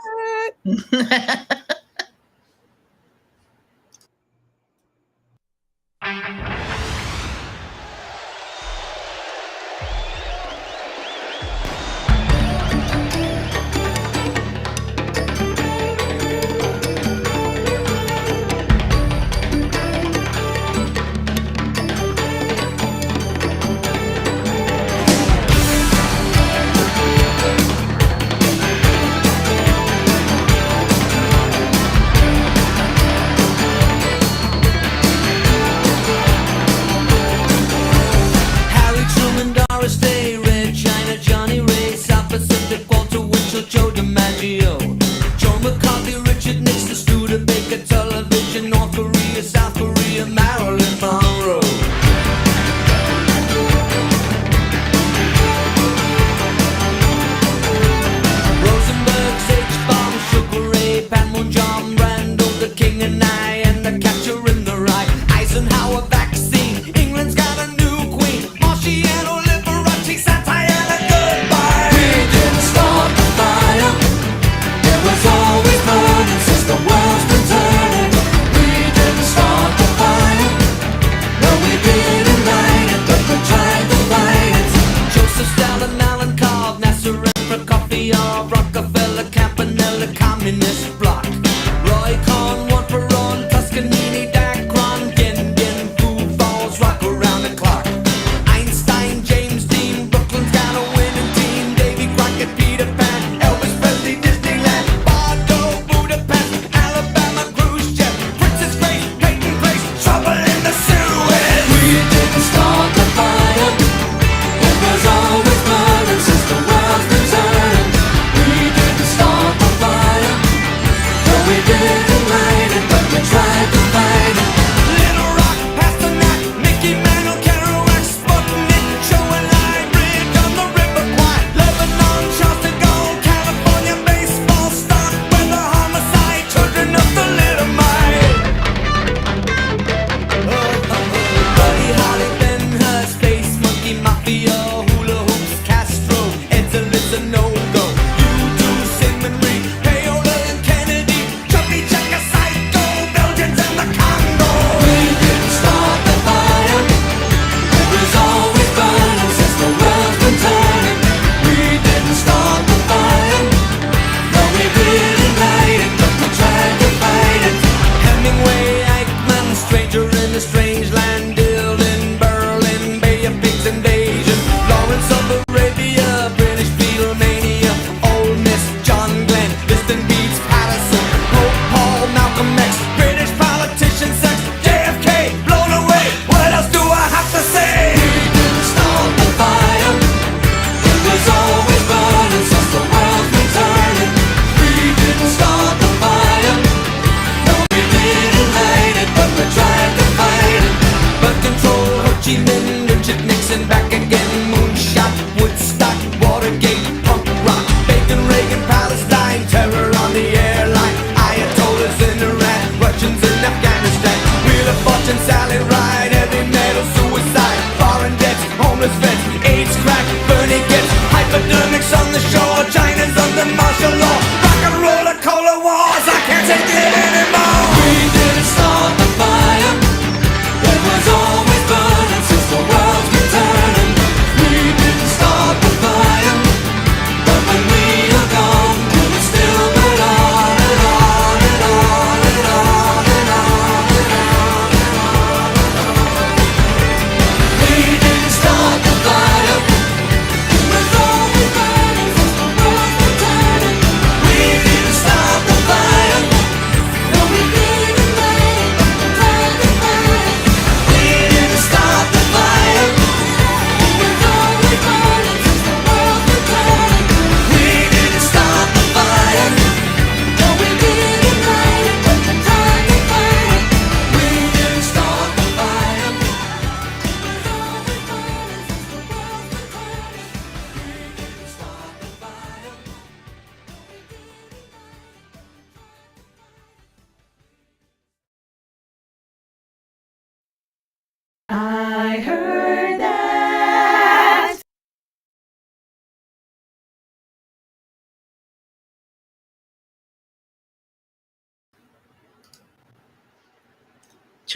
Harry Truman, Doris Day, Red China, Johnny Ray, South Pacific, Walter Winchell, Joe DiMaggio, Joe McCarthy, Richard Nixon, Studebaker, Television, North Korea, South Korea, Marilyn Monroe. Rosenberg, Sage Bomb, Sugar Ray, Panmon, John Randall, the King and I, and the Catcher in the Rye, Eisenhower vaccine, England's got a new queen, Marciano, Liberace, satire, and a goodbye. We didn't start the fire, it was always burning since the world's been turning. We didn't start the fire, no we didn't light it, but we tried to fight it. Joseph Stalin, Alan Cobb, Nasser and Prokofiev, Rockefeller, Campanella, Communist Bloc, Roy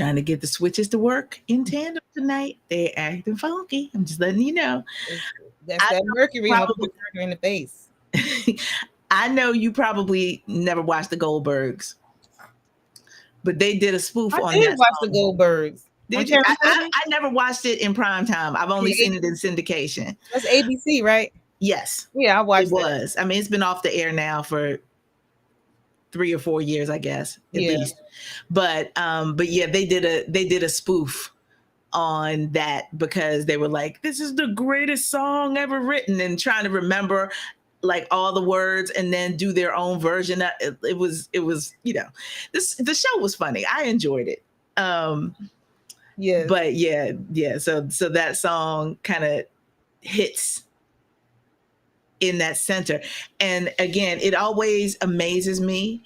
trying to get the switches to work in tandem tonight. They're acting funky. I'm just letting you know. That's I that Mercury. I'm probably- Mercury in the face. I know you probably never watched the Goldbergs, but they did a spoof I on did that watch song. the Goldbergs. Did you? I never watched it in prime time. I've only seen it in syndication. That's ABC, right? Yes. Yeah, I watched it. Was. I mean, it's been off the air now for 3 or 4 years, I guess, at least. But yeah, they did a spoof on that because they were like, this is the greatest song ever written, and trying to remember like all the words and then do their own version. It was the show was funny. I enjoyed it. Yeah. But yeah. So that song kind of hits in that center. And again, it always amazes me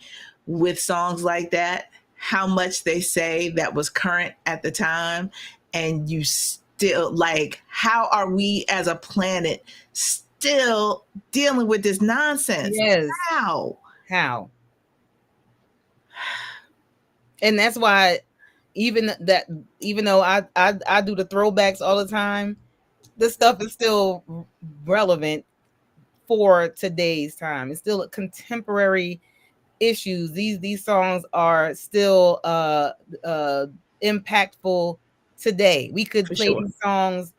with songs like that, how much they say that was current at the time. And you still like, how are we as a planet still dealing with this nonsense? Yes. How? And that's why even though I do the throwbacks all the time, this stuff is still relevant for today's time. It's still contemporary issues. These songs are still impactful today. We could play these songs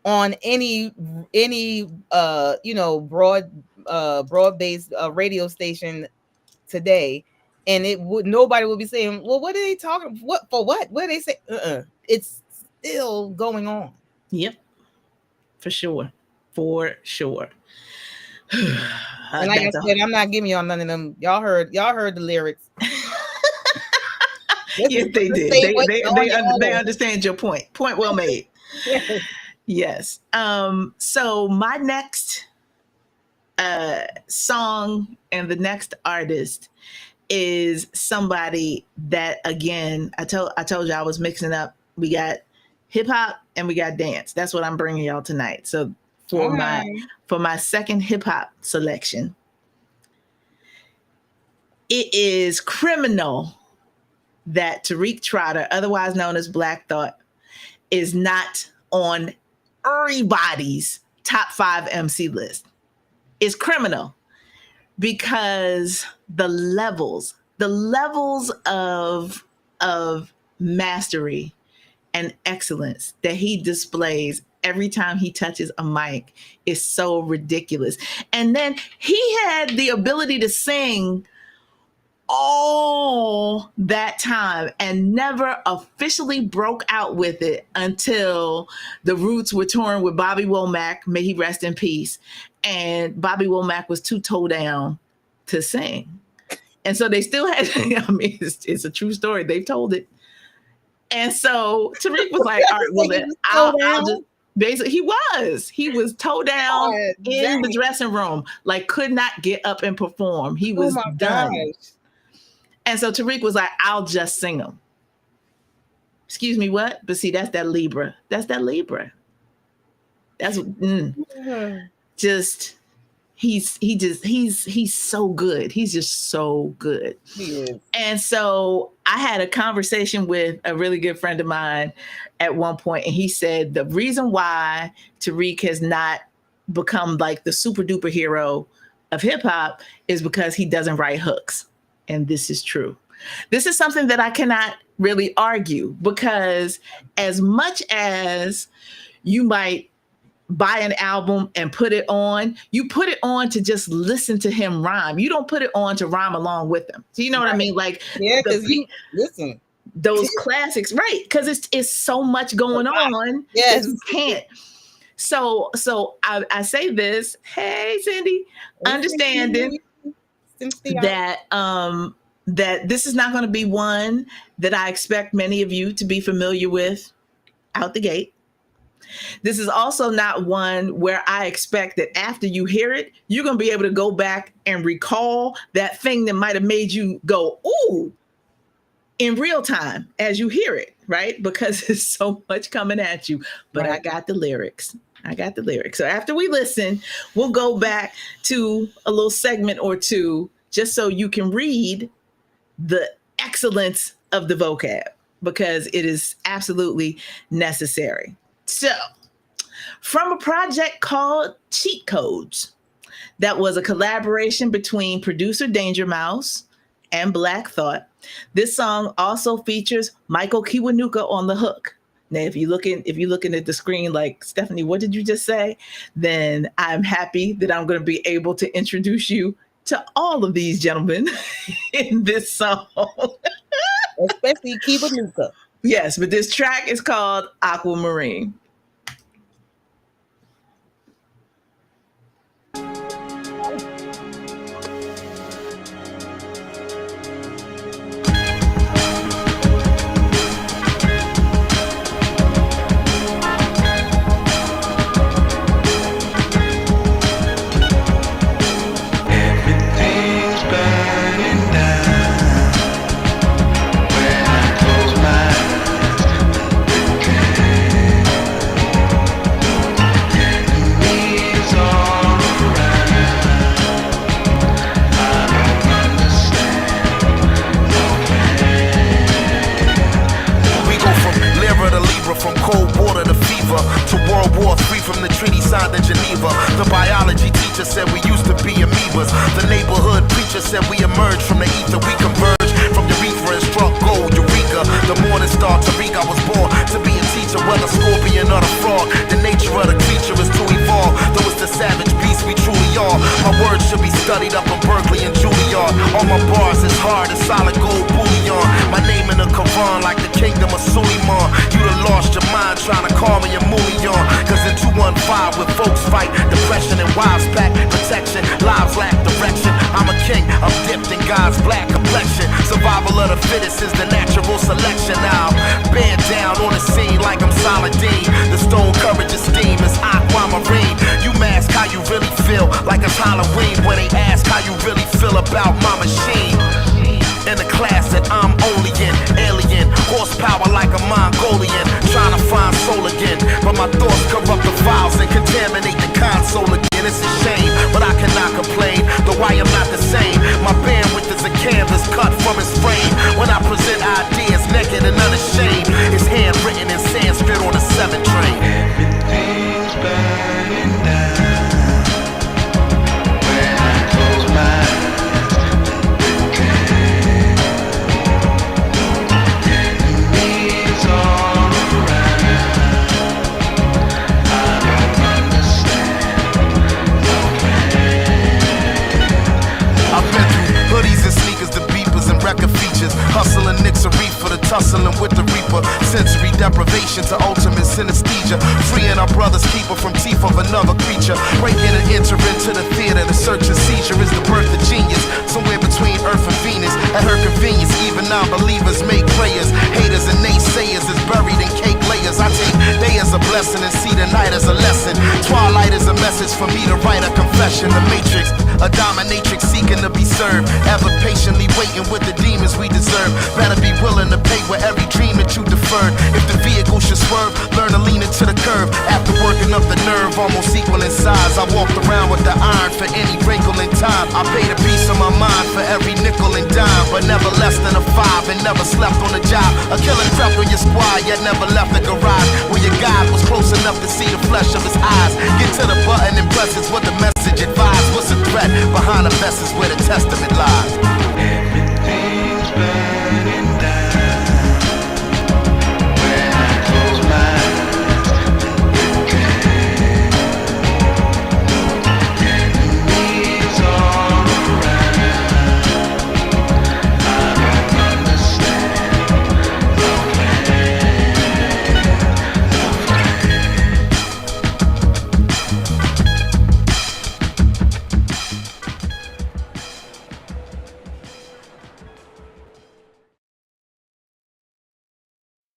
on any broad-based radio station today, and nobody would be saying, well, what are they talking, what are they say? It's still going on. Yep, for sure. And like I said, I'm not giving y'all none of them. Y'all heard the lyrics. Yes, they did. They understand your point. Point well made. Yes. So my next song and the next artist is somebody that, again, I told you I was mixing up. We got hip hop and we got dance. That's what I'm bringing y'all tonight. So for my second hip hop selection, it is criminal that Tariq Trotter, otherwise known as Black Thought, is not on everybody's top 5 MC list. It's criminal because the levels of mastery and excellence that he displays every time he touches a mic is so ridiculous. And then he had the ability to sing all that time and never officially broke out with it until the Roots were touring with Bobby Womack, may he rest in peace. And Bobby Womack was too toe down to sing. And so they still had, I mean, it's a true story. They've told it. And so Tariq was like, all right, well, then I'll just, basically, he was toe down in the dressing room, like could not get up and perform. He was done. Gosh. And so Tariq was like, I'll just sing them. Excuse me, what? But see, that's that Libra. That's just, he's so good. He's just so good. He is. And so I had a conversation with a really good friend of mine at one point, and he said the reason why Tariq has not become like the super duper hero of hip hop is because he doesn't write hooks. And this is true. This is something that I cannot really argue, because as much as you might buy an album and put it on, you put it on to just listen to him rhyme. You don't put it on to rhyme along with him. So you know what I mean? Like, yeah, because you listen. Those classics, right? Because it's so much going on. Yes, you can't. So I say this, hey Cindy, understanding that that this is not going to be one that I expect many of you to be familiar with out the gate. This is also not one where I expect that after you hear it, you're going to be able to go back and recall that thing that might have made you go, ooh, in real time as you hear it, right? Because there's so much coming at you. But right. I got the lyrics. So after we listen, we'll go back to a little segment or two just so you can read the excellence of the vocab. because it is absolutely necessary. So, from a project called Cheat Codes, that was a collaboration between producer Danger Mouse and Black Thought. This song also features Michael Kiwanuka on the hook. Now, if you're looking at the screen like, Stephanie, what did you just say? Then I'm happy that I'm going to be able to introduce you to all of these gentlemen in this song. Especially Kiwanuka. Yes, but this track is called Aquamarine. From cold water to fever, to World War III, from the treaty signed in Geneva. The biology teacher said we used to be amoebas. The neighborhood preacher said we emerged from the ether. We converged from urethra and struck gold, Eureka. The morning star, Tariq, I was born to be a teacher. Whether scorpion or the frog, the nature of the creature is to evolve. Though it's the savage beast we truly are. My words should be studied up in Berkeley and Juilliard. All my bars is hard as solid gold bullion. My name in the Quran like the kingdom of Suleiman. You done lost your mind trying to call me a mullion. Cause in 215 with folks fight depression and wives pack protection. Lives lack direction. I'm a king, I'm dipped in God's black complexion. Survival of the fittest is the natural selection. Now I'm bent down on the scene like I'm Saladin. The stone courage esteem is aquamarine. You mask how you really feel like it's Halloween when they ask how you really feel about my machine. In the class that I'm only in, alien, horsepower like a Mongolian, trying to find soul again, but my thoughts corrupt the files and contaminate the console again. It's a shame, but I cannot complain, though I am not the same. My bandwidth is a canvas cut from his frame. When I present ideas naked and unashamed, it's handwritten in Sanskrit on a 7 train. Everything's burning down when I close my eyes. Record features, hustling Nixery for the tussling with the reaper. Sensory deprivation to ultimate synesthesia. Freeing our brother's keeper from teeth of another creature. Breaking and entering to the theater. The search and seizure is the birth of genius. Somewhere between Earth and Venus. At her convenience, even non-believers make prayers. Haters and naysayers is buried in cake layers. I take day as a blessing and see the night as a lesson. Twilight is a message for me to write a confession. The Matrix, a dominatrix seeking to be served. Ever patiently waiting with the demons we deserve. Better be willing to pay with every dream that you deferred. If the vehicle should swerve, learn to lean into the curve. After working up the nerve, almost equal in size, I walked around with the iron for any wrinkle in time. I paid a piece of my mind for every nickel and dime, but never less than a 5 and never slept on the job. A killer crept on your squad, yet never left the garage where your guide was close enough to see the flesh of his eyes. Get to the button and press is what the message advised. What's a threat? Behind the vest is where the testament lies. Everything's burning down when I close my eyes. Enemies all around. I don't understand the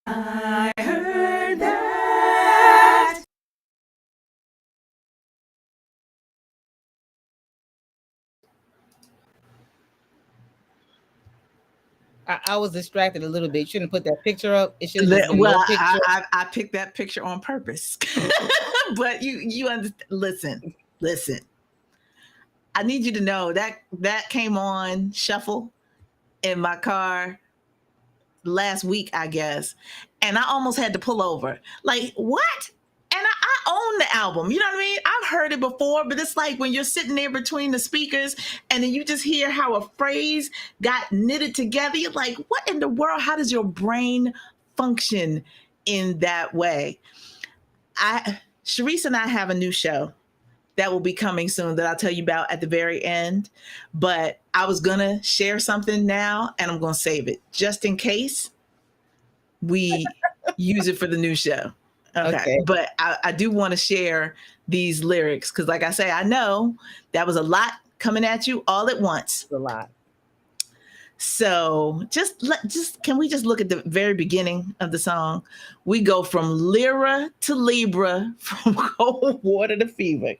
I heard that. I was distracted a little bit. You shouldn't put that picture up. It should have been Well, your picture. I picked that picture on purpose. But you understand. Listen. I need you to know that came on shuffle in my car last week, I guess, and I almost had to pull over. Like, what? And I own the album. You know what I mean? I've heard it before, but it's like when you're sitting there between the speakers and then you just hear how a phrase got knitted together. You're like, what in the world? How does your brain function in that way? Shareese and I have a new show that will be coming soon that I'll tell you about at the very end. But I was going to share something now and I'm going to save it just in case we use it for the new show. Okay. But I do want to share these lyrics because, like I say, I know that was a lot coming at you all at once. A lot. So can we just look at the very beginning of the song? We go from Lyra to Libra, from cold water to fever.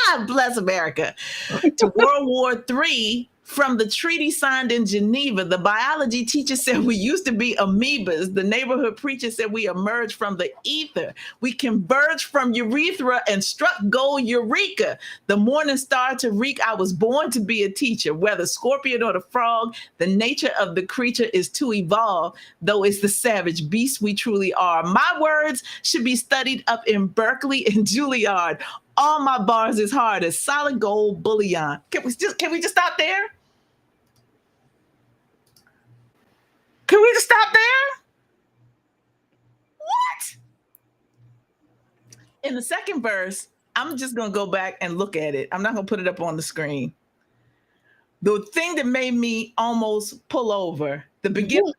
God bless America. To World War III, from the treaty signed in Geneva. The biology teacher said we used to be amoebas. The neighborhood preacher said we emerged from the ether. We converged from urethra and struck gold eureka. The morning star to reek, I was born to be a teacher. Whether scorpion or the frog, the nature of the creature is to evolve, though it's the savage beast we truly are. My words should be studied up in Berkeley and Juilliard. All my bars is hard as solid gold bullion. Can we just stop there? Can we just stop there? What? In the second verse, I'm just going to go back and look at it. I'm not going to put it up on the screen. The thing that made me almost pull over, the beginning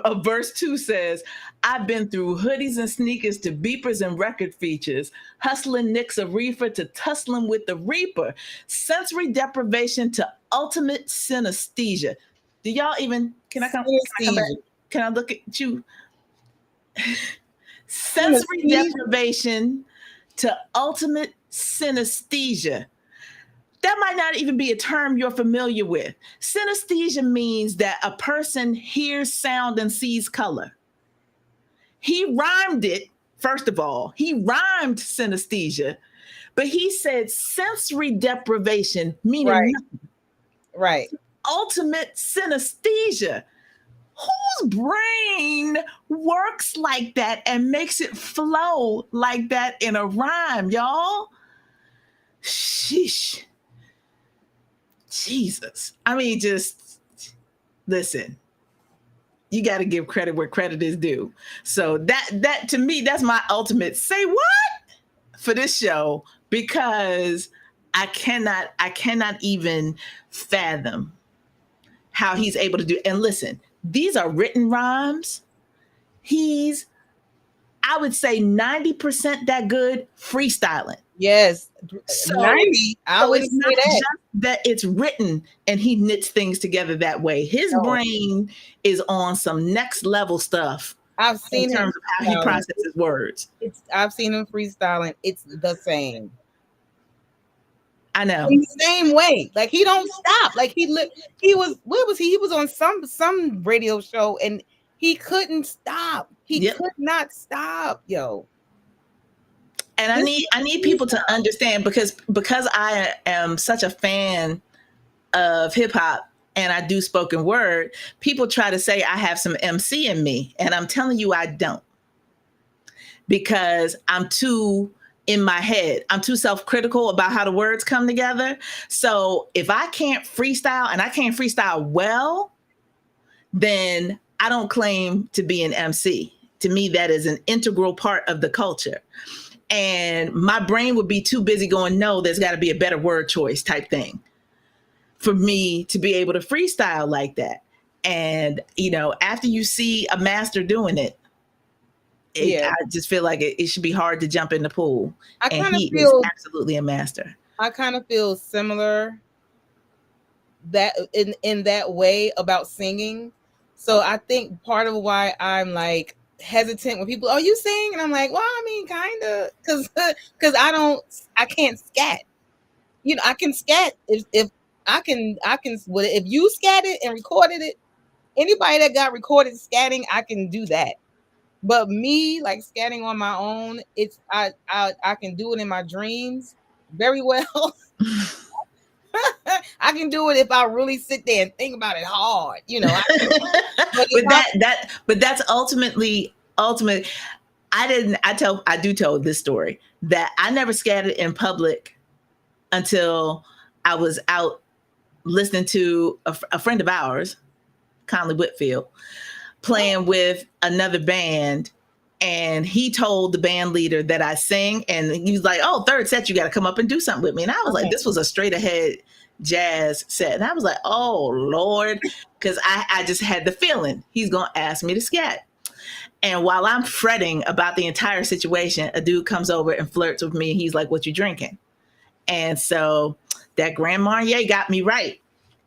of verse 2 says, I've been through hoodies and sneakers to beepers and record features, hustling nicks of reefer to tussling with the reaper, sensory deprivation to ultimate synesthesia. Do y'all even, can I come back? Can I look at you? Sensory deprivation to ultimate synesthesia. That might not even be a term you're familiar with. Synesthesia means that a person hears sound and sees color. He rhymed it, first of all. He rhymed synesthesia, but he said sensory deprivation, meaning nothing. Right. Ultimate synesthesia. Whose brain works like that and makes it flow like that in a rhyme, y'all? Sheesh. Jesus. I mean, just listen. You got to give credit where credit is due. So that to me, that's my ultimate say what for this show, because I cannot even fathom how he's able to do. And listen, these are written rhymes. He's, I would say 90% that good freestyling. Yes. So 90, I would it's say not that. just that it's written and he knits things together that way. His brain is on some next level stuff. I've seen in terms of how he processes words. I've seen him freestyling. It's the same. I know. In the same way. Like he don't stop. Like he was, where was he? He was on some radio show and he couldn't stop. He could not stop, yo. And I need people to understand because I am such a fan of hip hop and I do spoken word, people try to say I have some MC in me. And I'm telling you, I don't. Because I'm too in my head. I'm too self-critical about how the words come together. So if I can't freestyle and I can't freestyle well, then I don't claim to be an MC. To me, that is an integral part of the culture. And my brain would be too busy going, no, there's got to be a better word choice type thing for me to be able to freestyle like that. And, you know, after you see a master doing it, I just feel like it should be hard to jump in the pool. And he is absolutely a master. I kind of feel similar that in that way about singing. So I think part of why I'm like hesitant when people, oh, you sing? And I'm like, well, I mean, kind of, because I can't scat. You know, I can scat if I can, if you scatted and recorded it, anybody that got recorded scatting, I can do that. But me, like scatting on my own, I can do it in my dreams very well. I can do it if I really sit there and think about it hard, you know. But that's ultimate. I do tell this story that I never scattered in public until I was out listening to a friend of ours, Conley Whitfield, playing with another band. And he told the band leader that I sing, and he was like, "Oh, third set, you got to come up and do something with me." And I was like, "This was a straight ahead jazz set," and I was like, "Oh Lord," because I just had the feeling he's gonna ask me to scat. And while I'm fretting about the entire situation, a dude comes over and flirts with me. He's like, "What you drinking?" And so that Grand Marnier got me right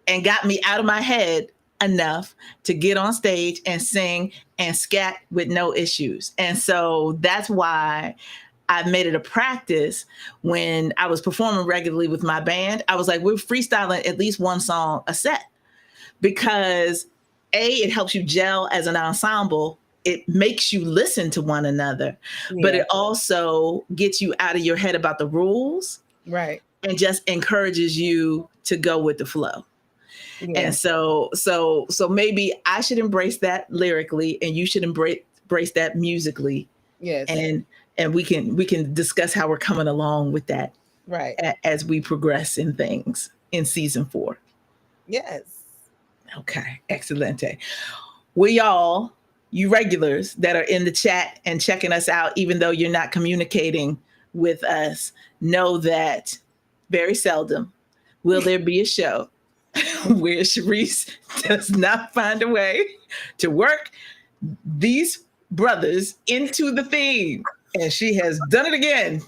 and got me out of my head enough to get on stage and sing and scat with no issues. And so that's why I made it a practice when I was performing regularly with my band. I was like, we're freestyling at least one song a set, because it helps you gel as an ensemble. It makes you listen to one another, but it also gets you out of your head about the rules. Right. And just encourages you to go with the flow. Yeah. And so maybe I should embrace that lyrically, and you should embrace that musically. Yes. And we can discuss how we're coming along with that. Right. As we progress in things in season 4. Yes. Okay. Excelente. You regulars that are in the chat and checking us out, even though you're not communicating with us, know that very seldom will there be a show where Shareese does not find a way to work these brothers into the theme. And she has done it again.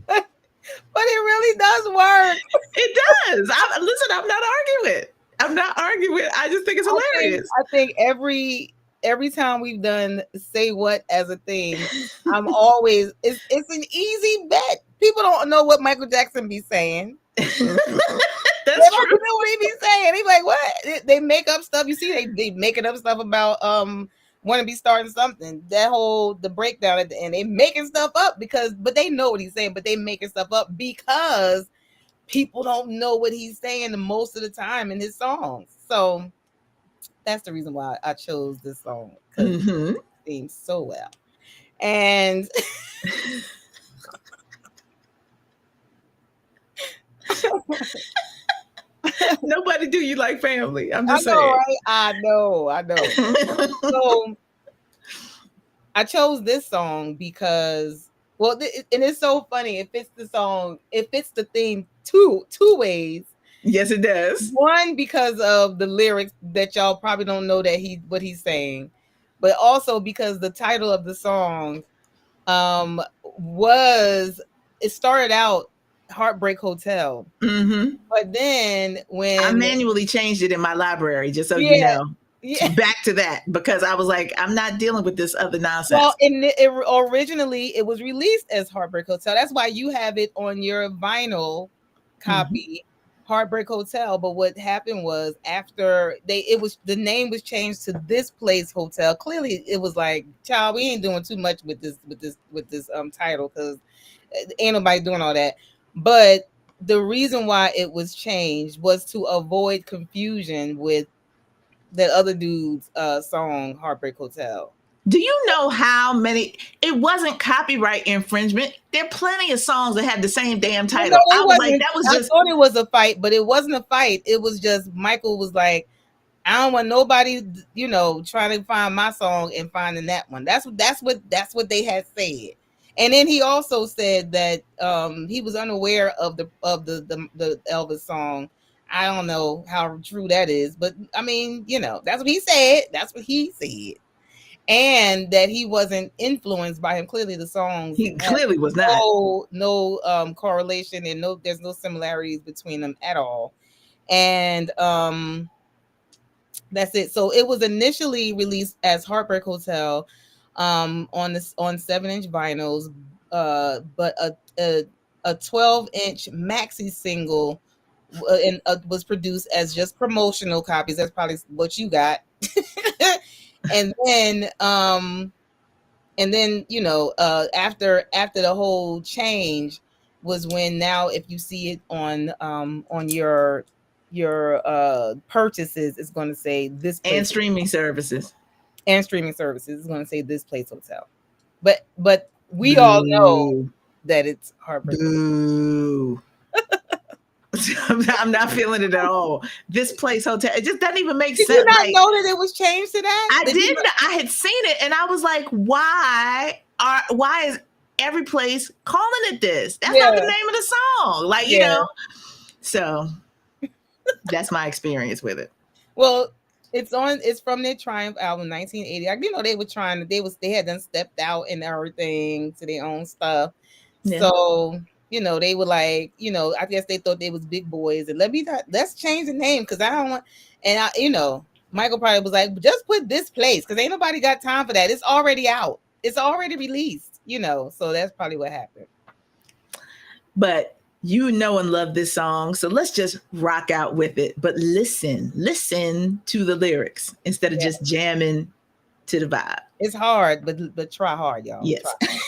But it really does work. It does. I'm not arguing. I just think it's hilarious. I think every time we've done Say What as a theme, I'm always, it's an easy bet. People don't know what Michael Jackson be saying. That's true. They don't know what he be saying. He's like, what? They make up stuff. You see, they making up stuff about want to be starting something. The breakdown at the end. They making stuff up but they know what he's saying, but they making stuff up because people don't know what he's saying the most of the time in his songs. So that's the reason why I chose this song, because it seems so well. And nobody do you like family. I'm just saying. Right? I know. So I chose this song because, and it's so funny. It fits the song. It fits the theme two ways. Yes, it does. One, because of the lyrics that y'all probably don't know what he's saying, but also because the title of the song it started out Heartbreak Hotel. Mm-hmm. But then when I manually changed it in my library, just so you know. Yeah. Back to that, because I was like, I'm not dealing with this other nonsense. Well, originally it was released as Heartbreak Hotel. That's why you have it on your vinyl copy, Heartbreak Hotel. But what happened was after the name was changed to This Place Hotel. Clearly, it was like, child, we ain't doing too much with this title, because ain't nobody doing all that. But the reason why it was changed was to avoid confusion with that other dude's song Heartbreak Hotel. Do you know how many? It wasn't copyright infringement. There are plenty of songs that have the same damn title. I thought it was a fight, but it wasn't a fight. It was just Michael was like, I don't want nobody, trying to find my song and finding that one. That's what they had said. And then he also said that he was unaware of the Elvis song. I don't know how true that is, but I mean, that's what he said. That's what he said. And that he wasn't influenced by him. Clearly the songs, he clearly was not. No correlation, and there's no similarities between them at all. And that's it. So it was initially released as Heartbreak Hotel on 7-inch vinyls, but a 12-inch maxi single was produced as just promotional copies. That's probably what you got. and then after the whole change, was when now if you see it on your purchases, it's going to say this place And streaming services. and streaming services is going to say this place hotel. But we all know Boo. that it's Heartbreak. Boo. I'm not feeling it at all. This place hotel. It just doesn't even make Did sense. you not Like, know that it was changed to that? I didn't. I had seen it and I was like, why is every place calling it this? That's not the name of the song. Like, you know. So that's my experience with it. Well, it's from their Triumph album 1980. Like, you know, they had done stepped out and everything to their own stuff. Yeah. So, you know, they were like, you know, I guess they thought they was big boys and let's change the name because I don't want, and you know, Michael probably was like, just put this place because ain't nobody got time for that. It's already out. It's already released, you know. So that's probably what happened. But you know and love this song, so let's just rock out with it. But listen to the lyrics instead of just jamming to the vibe. It's hard, but try hard, y'all. Yes. Try hard.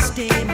Today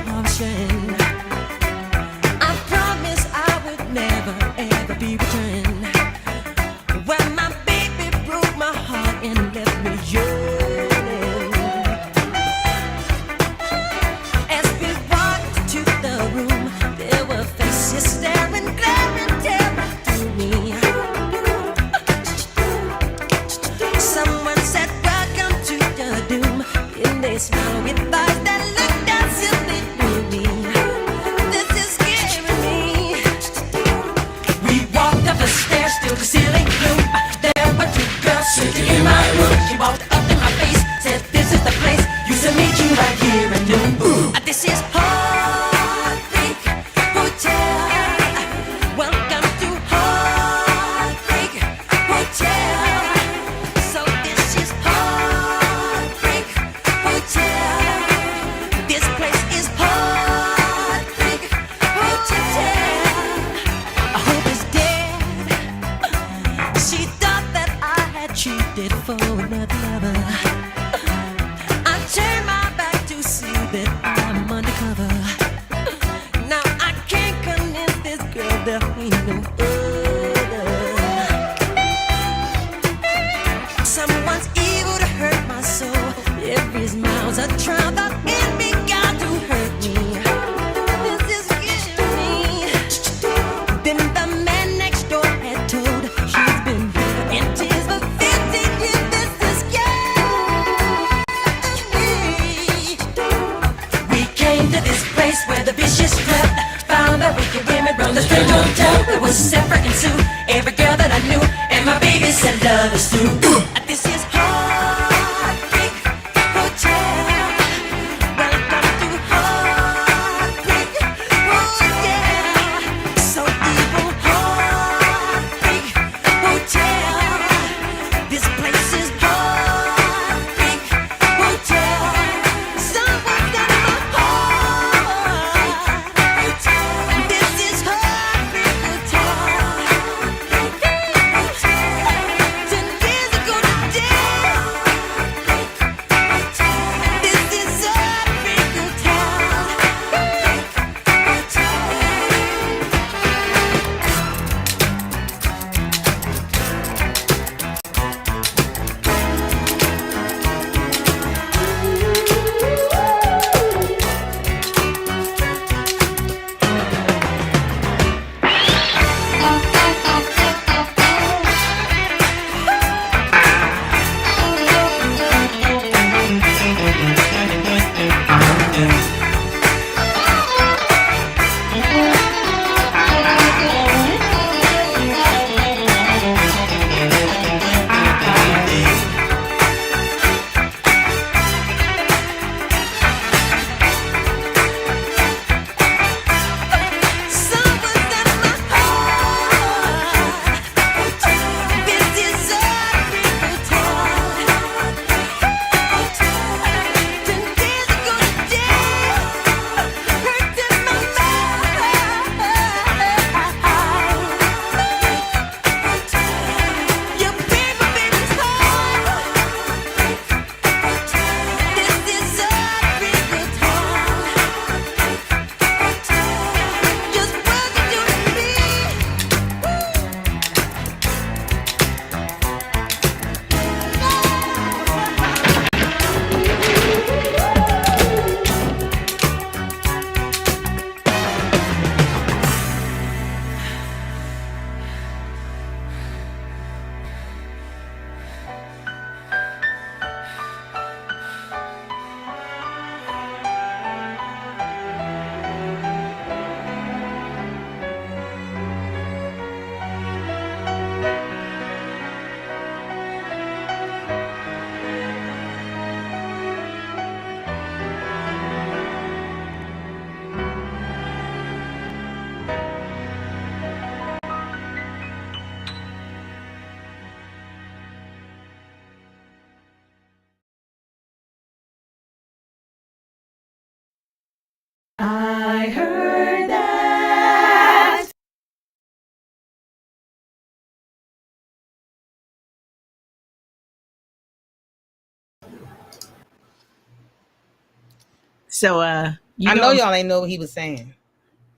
So, I know y'all ain't know what he was saying.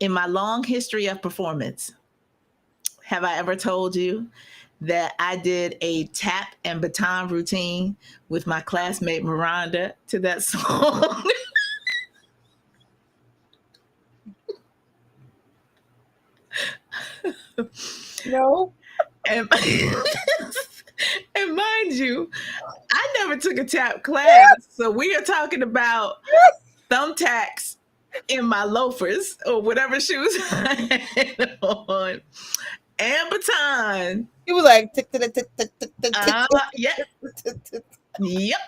In my long history of performance, have I ever told you that I did a tap and baton routine with my classmate Miranda to that song? No. and, and mind you, I never took a tap class. So we are talking about thumbtacks in my loafers or whatever shoes I had on. And baton. He was like tick tick tick tick tick tick Yeah. Yep.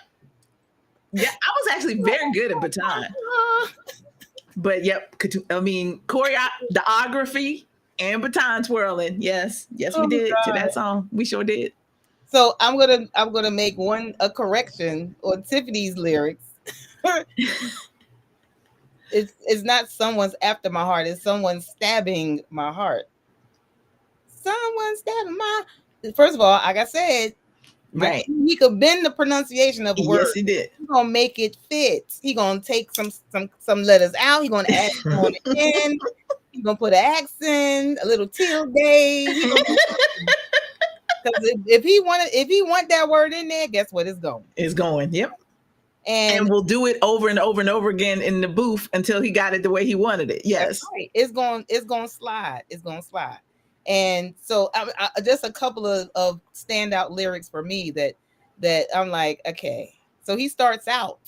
Yeah, I was actually very good at baton. But yep, I mean, choreography and baton twirling. Yes, we did to that song. We sure did. So I'm gonna make a correction on Tiffany's lyrics. It's not someone's after my heart. It's someone stabbing my heart. Someone stabbing my. First of all, like I said, right, he could bend the pronunciation of a word. Yes, he did. He's gonna make it fit. He gonna take some letters out. He gonna add on in. He's gonna put an accent, a little tilde. Because if he want that word in there, guess what? It's going. It's going. Yep. And we'll do it over and over and over again in the booth until he got it the way he wanted it. Yes. Right. It's going to slide. It's going to slide. And so just a couple of standout lyrics for me that I'm like, okay. So he starts out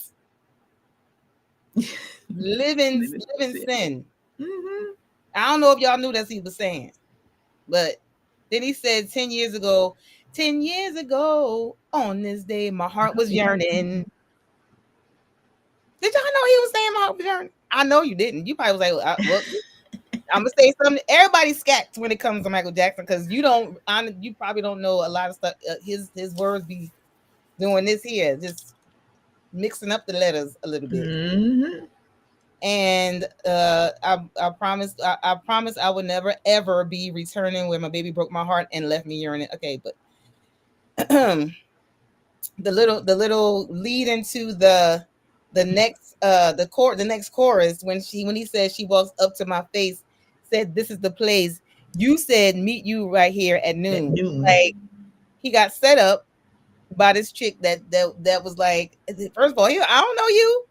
living sin. Mm-hmm. I don't know if y'all knew that's what he was saying, but then he said 10 years ago on this day, my heart was yearning. Did y'all know he was saying my heart was yearning? I know you didn't. You probably was like, well, I'm gonna say something. Everybody scats when it comes to Michael Jackson because you probably don't know a lot of stuff. His words be doing this here, just mixing up the letters a little bit. Mm-hmm. And I promise I would never ever be returning where my baby broke my heart and left me yearning. Okay, but the little lead into the next chorus when he said she walks up to my face, said this is the place. You said meet you right here at noon. Like he got set up by this chick that was like, first of all, I don't know you.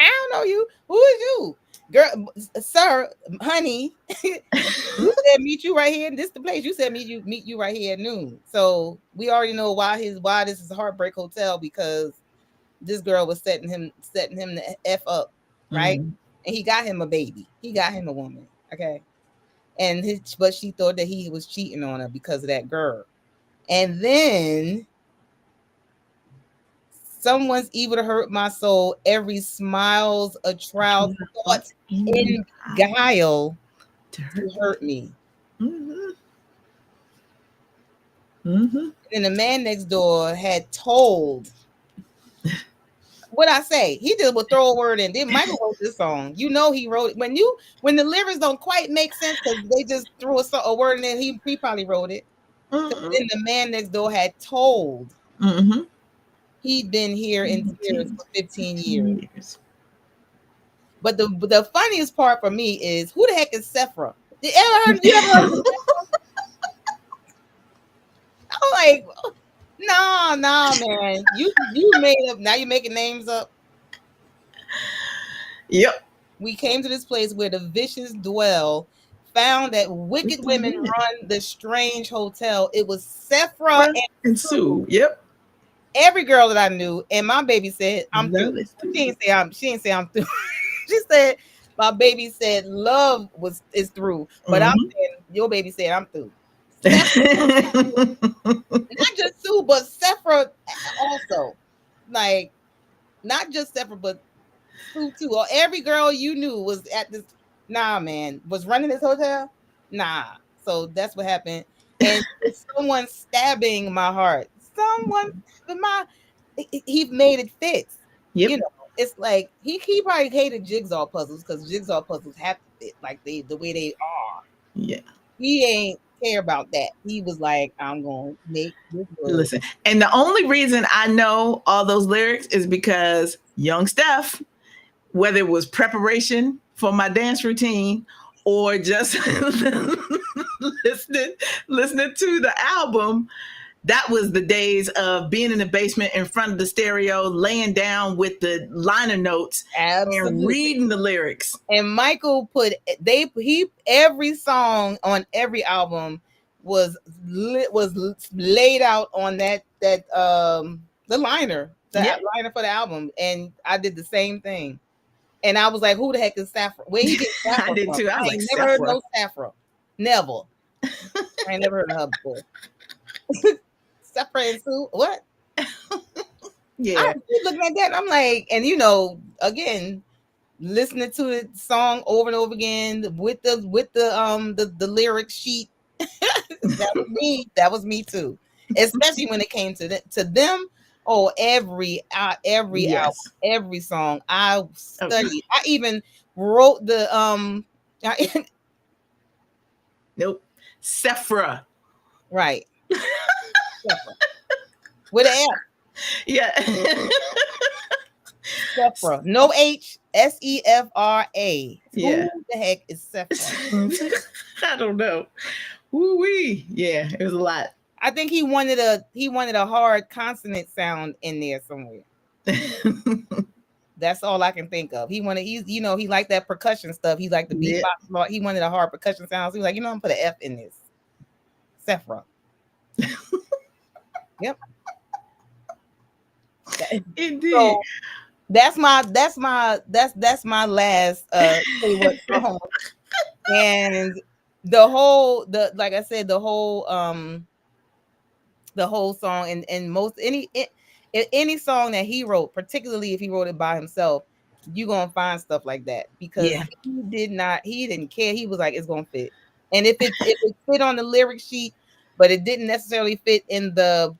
I don't know you. Who is you? Girl, sir, honey. You said meet you right here. And this is the place. You said meet you right here at noon. So we already know why this is a heartbreak hotel, because this girl was setting him the F up, right? Mm-hmm. And he got him a baby. He got him a woman. Okay. But she thought that he was cheating on her because of that girl. And then someone's evil to hurt my soul. Every smile's a trial. Thoughts in guile to hurt me. Mm-hmm. Mm-hmm. And the man next door had told. What I say? He just would throw a word in. Then Michael wrote this song. You know he wrote it. When the lyrics don't quite make sense because they just threw a word in there. He probably wrote it. Mm-hmm. Then the man next door had told. Mm-hmm. He'd been here in tears for 15 years. But the funniest part for me is, who the heck is Sephra? You ever heard of Sephra? I'm like, no, man. You made up. Now you're making names up. Yep. We came to this place where the vicious dwell, found that wicked women run the strange hotel. It was Sephra and Sue. Yep. Every girl that I knew, and my baby said, I'm through. She didn't say I'm through. She said, my baby said love is through. But I'm saying, your baby said I'm through. Not just Sue, but Sephra also. Like, not just Sephra, but Sue too. Or every girl you knew was at this. Nah, man. Was running this hotel? Nah. So that's what happened. And someone stabbing my heart. He made it fit. Yep. You know, it's like he probably hated jigsaw puzzles because jigsaw puzzles have to fit like the way they are. Yeah. He ain't care about that. He was like, I'm gonna make this word. Listen, and the only reason I know all those lyrics is because Young Steph, whether it was preparation for my dance routine or just listening to the album, that was the days of being in the basement in front of the stereo, laying down with the liner notes and reading the lyrics. And Michael put every song on every album was laid out on the liner, liner for the album, and I did the same thing. And I was like, "Who the heck is Saffron? Where he get Saffron I did from? too. I was ain't like, never heard no Saffron. Never. I ain't never heard of her before. Saffron and Sue. What? Yeah. I keep looking at that. And I'm like, and again, listening to the song over and over again with the lyric sheet. That was me. That was me too. Especially when it came to them. Oh, every album, every song I studied. Okay. I even wrote the nope. Sephra. Right. Sephra. With an F. Yeah. Sephra. No H. Sefra. Yeah. Who the heck is Sephra? I don't know. Woo-wee. Yeah, it was a lot. I think he wanted a hard consonant sound in there somewhere. That's all I can think of. He liked that percussion stuff. He liked the beatbox. He wanted a hard percussion sound. So he was like, I'm gonna put an F in this. Sephra. Yep. Indeed. So that's my last favorite song. And the whole song and most any song that he wrote, particularly if he wrote it by himself, you're gonna find stuff like that because he didn't care. He was like, it's gonna fit. And if it fit on the lyric sheet, but it didn't necessarily fit in the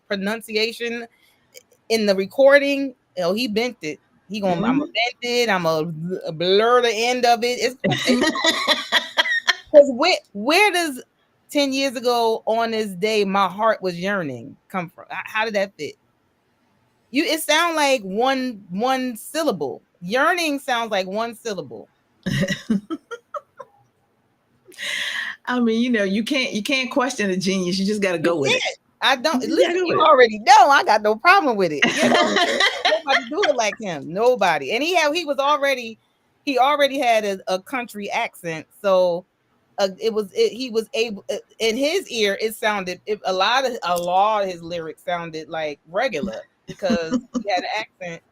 pronunciation in the recording, he bent it. He gonna I'm gonna bend it, I'm gonna blur the end of it. Because where does 10 years ago on this day my heart was yearning come from? How did that fit? It sounds like one syllable. Yearning sounds like one syllable. I mean, you can't question a genius. You just got to go with it. I don't listen. You already know I got no problem with it. Nobody do it like him. Nobody. And he already had a country accent, so he was able in his ear. It sounded a lot of his lyrics sounded like regular because he had an accent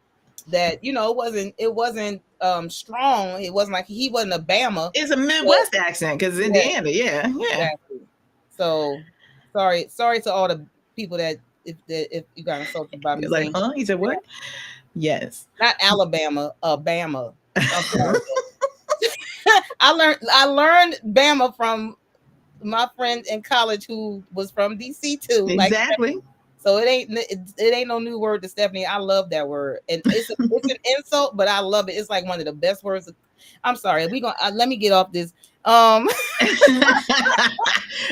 that it wasn't strong. It wasn't like he wasn't a Bama. It's a Midwest accent because Indiana, yeah. Exactly. So sorry to all the people that if you got insulted by me. Like, huh? He said what? Yes. Not Alabama, Bama. I learned Bama from my friend in college who was from DC too. Exactly. Like, so it ain't no new word to Stephanie. I love that word, and it's an insult, but I love it. It's like one of the best words. I'm sorry. Let me get off this.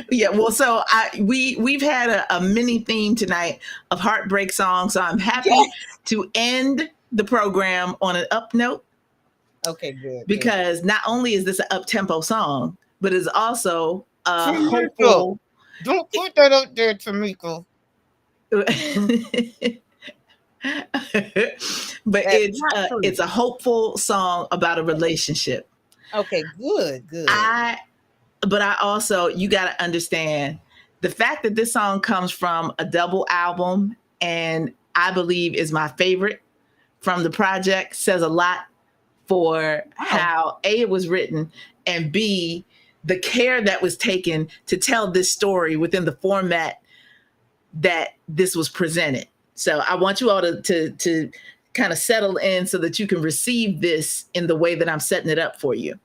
Yeah. Well, so we've had a mini theme tonight of heartbreak songs. So I'm happy to end the program on an up note. Okay, good. Because not only is this an up tempo song, but it's also hopeful. Don't put that up there, Tamika. But it's a hopeful song about a relationship. Okay, good. But I also, you got to understand the fact that this song comes from a double album and I believe is my favorite from the project says a lot for how A, it was written, and B, the care that was taken to tell this story within the format that this was presented. So I want you all to kind of settle in so that you can receive this in the way that I'm setting it up for you.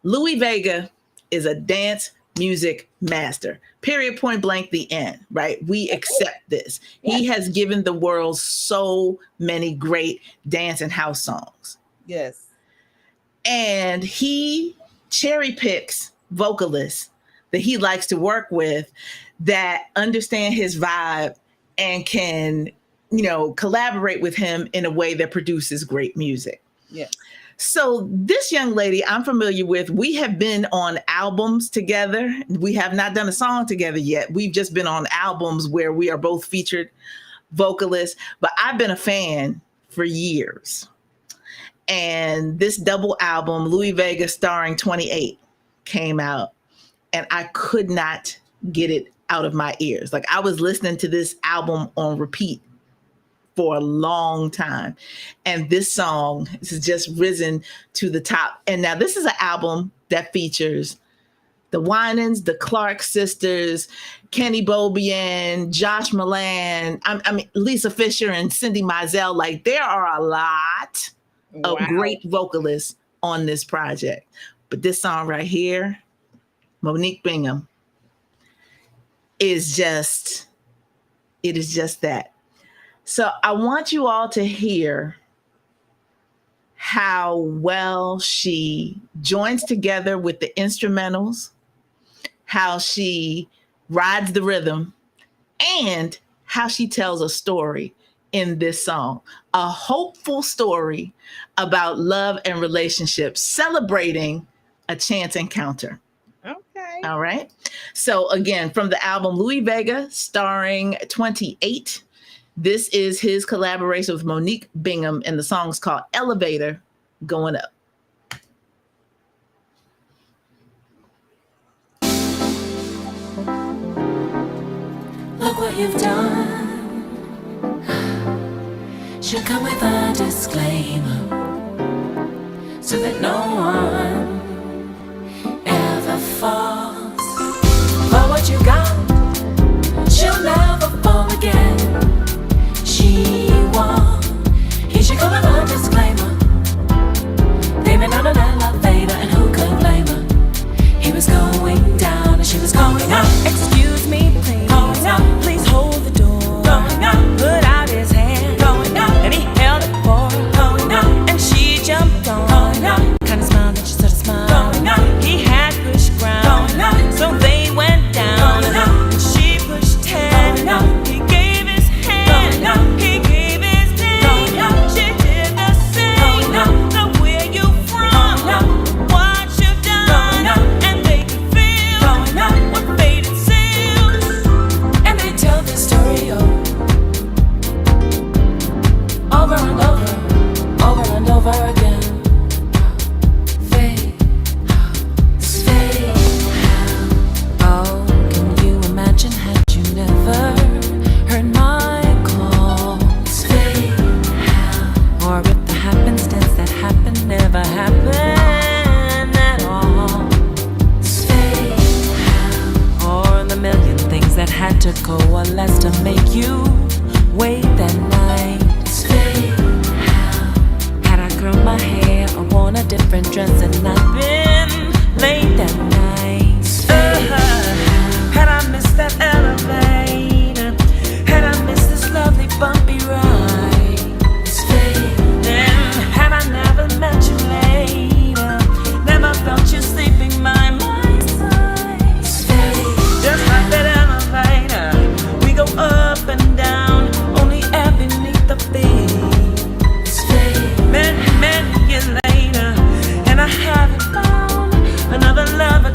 Louis Vega is a dance music master. Period, point blank, the end, right? We accept this. He has given the world so many great dance and house songs. Yes. And he cherry picks vocalists that he likes to work with that understand his vibe and can, collaborate with him in a way that produces great music. Yeah. So this young lady I'm familiar with, we have been on albums together. We have not done a song together yet. We've just been on albums where we are both featured vocalists, but I've been a fan for years. And this double album, Louis Vega starring 28, came out, and I could not get it out of my ears. Like, I was listening to this album on repeat for a long time. And this song has just risen to the top. And now this is an album that features the Winans, the Clark sisters, Kenny Bobian, Josh Milan, Lisa Fisher and Cindy Mizell. Like, there are a lot of great vocalists on this project. But this song right here, Monique Bingham, is just that. So I want you all to hear how well she joins together with the instrumentals, how she rides the rhythm, and how she tells a story in this song, a hopeful story about love and relationships, celebrating a chance encounter. Okay. All right. So again, from the album Louis Vega starring 28, this is his collaboration with Monique Bingham, and the song's called Elevator Going Up. Look what you've done. Should come with a disclaimer so that no one ever falls for what you got. She'll never fall again. She won't. He should come with a disclaimer. They've been on an elevator, and who could blame her? He was going down and she was going up. Excuse me, please. Going up. Please hold the door. Going up. Put out his hand. Going up. And he held it for her. Going up. And she jumped on. Going up. Kind of smiled and she sort of smiled. Going up. He had pushed ground. Going up. So they went down. Going up. And she pushed 10. Going up. He gave his hand. Going up. He gave his name. Going up. She did the same. Going up. So where you from? Going up. What you done? Going up. And they can feel. Going up. What faded sails. And they tell this story over and over again. Fade, fade. Oh, can you imagine had you never heard my calls? Fade, or if the happenstance that happened never happened at all. Fade, or the million things that had to coalesce to make you wait that night. Had I curled my hair or worn a different dress and not been late that night? Had I missed that elevator? Had I missed this lovely bumpy ride? Then had I never met you later, never felt you sleeping by my side? Just like that elevator, we go up and down, only air beneath the feet. Many years later, and I haven't found another lover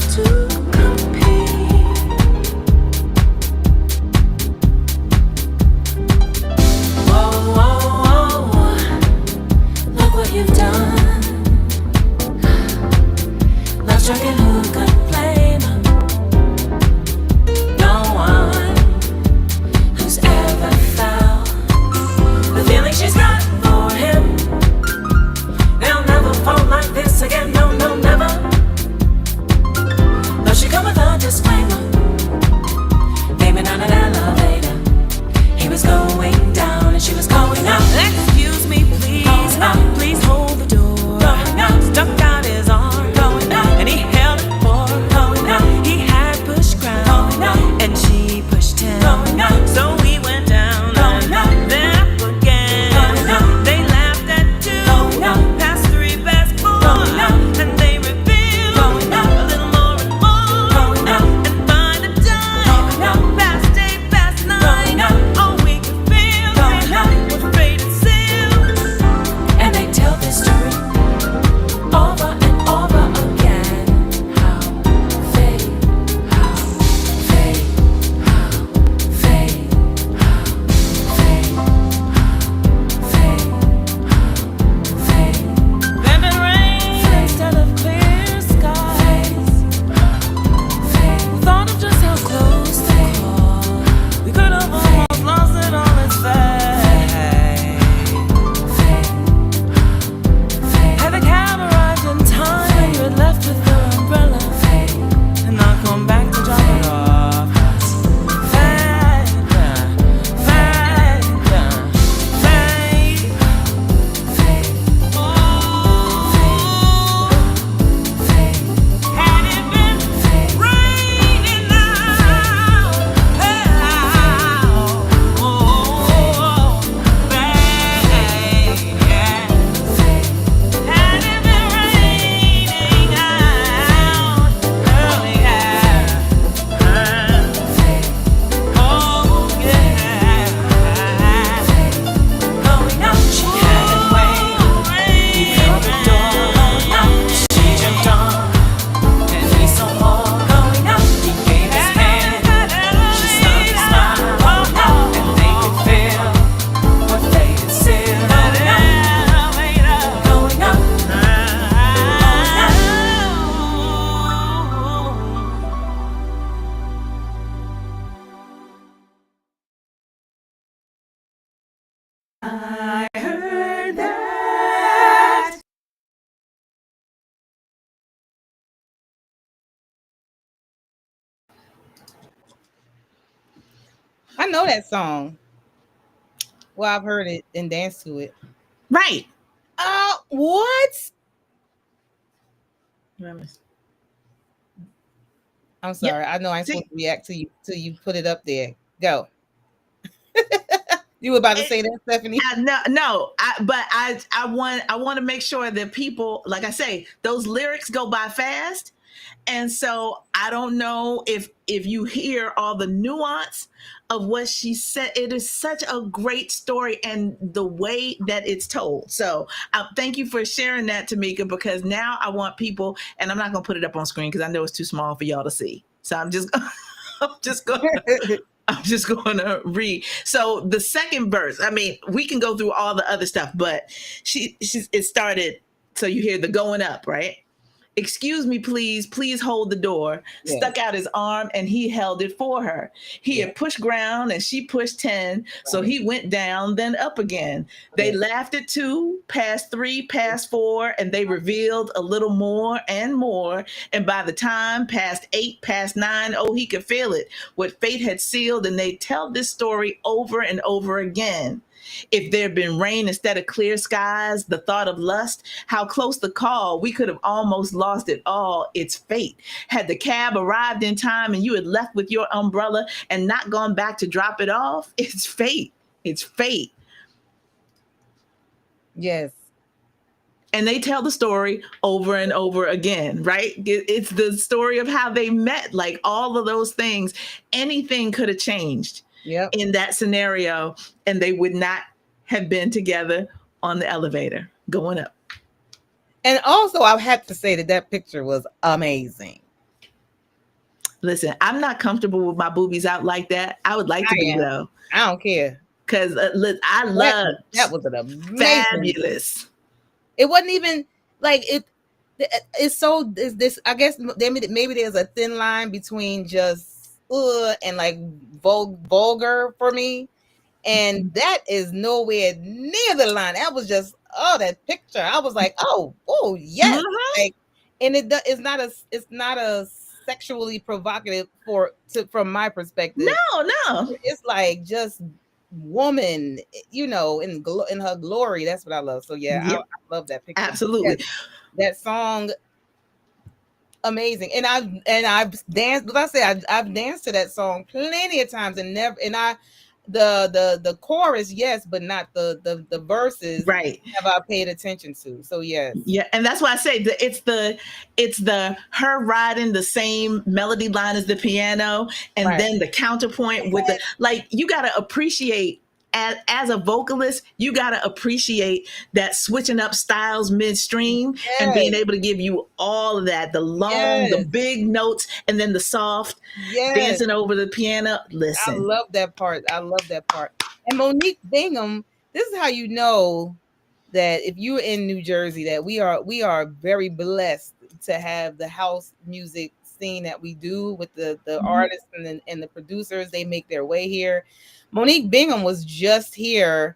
I heard that. I know that song. Well, I've heard it and danced to it. Right. What? I'm sorry. I know I'm supposed to react to you till you put it up there. Go. You were about to say that, Stephanie? But I want to make sure that people, like I say, those lyrics go by fast, and so I don't know if you hear all the nuance of what she said. It is such a great story, and the way that it's told. So thank you for sharing that, Tamika, because now I want people, and I'm not going to put it up on screen because I know it's too small for y'all to see. So I'm just going to read. So the second verse, I mean, we can go through all the other stuff, but it started. So you hear the going up, right? Excuse me, please hold the door. Yeah. Stuck out his arm and he held it for her. He had pushed ground and she pushed 10. So he went down, then up again. They laughed at 2, past 3, past 4, and they revealed a little more and more. And by the time past 8, past 9, oh, he could feel it. What fate had sealed, and they tell this story over and over again. If there'd been rain instead of clear skies, the thought of lust, how close the call, we could have almost lost it all. It's fate. Had the cab arrived in time and you had left with your umbrella and not gone back to drop it off, it's fate. It's fate. Yes. And they tell the story over and over again, right? It's the story of how they met, like all of those things. Anything could have changed in that scenario, and they would not have been together on the elevator going up. And also, I have to say that picture was amazing. Listen, I'm not comfortable with my boobies out like that. I would like to be, though. I don't care. Because I love that was an amazing, fabulous. It wasn't even like it. It's so this. I guess maybe there's a thin line between just and like vulgar for me, and that is nowhere near the line. That was just that picture. I was like, oh yes, like, and it's not a sexually provocative from my perspective. No, it's like just woman, in her glory. That's what I love. So yeah, I love that picture. Absolutely. Yes, that song, amazing. And I've danced. But I say I've danced to that song plenty of times, and the chorus, yes, but not the verses. Right. Have I paid attention to? So yes. Yeah, and that's why I say that it's the her riding the same melody line as the piano, and then the counterpoint with the, like, you got to appreciate as a vocalist, you got to appreciate that switching up styles midstream and being able to give you all of that, the long, the big notes, and then the soft dancing over the piano. Listen, I love that part. And Monique Bingham, this is how you know that if you're in New Jersey, that we are very blessed to have the house music scene that we do with the artists and the producers. They make their way here. Monique Bingham was just here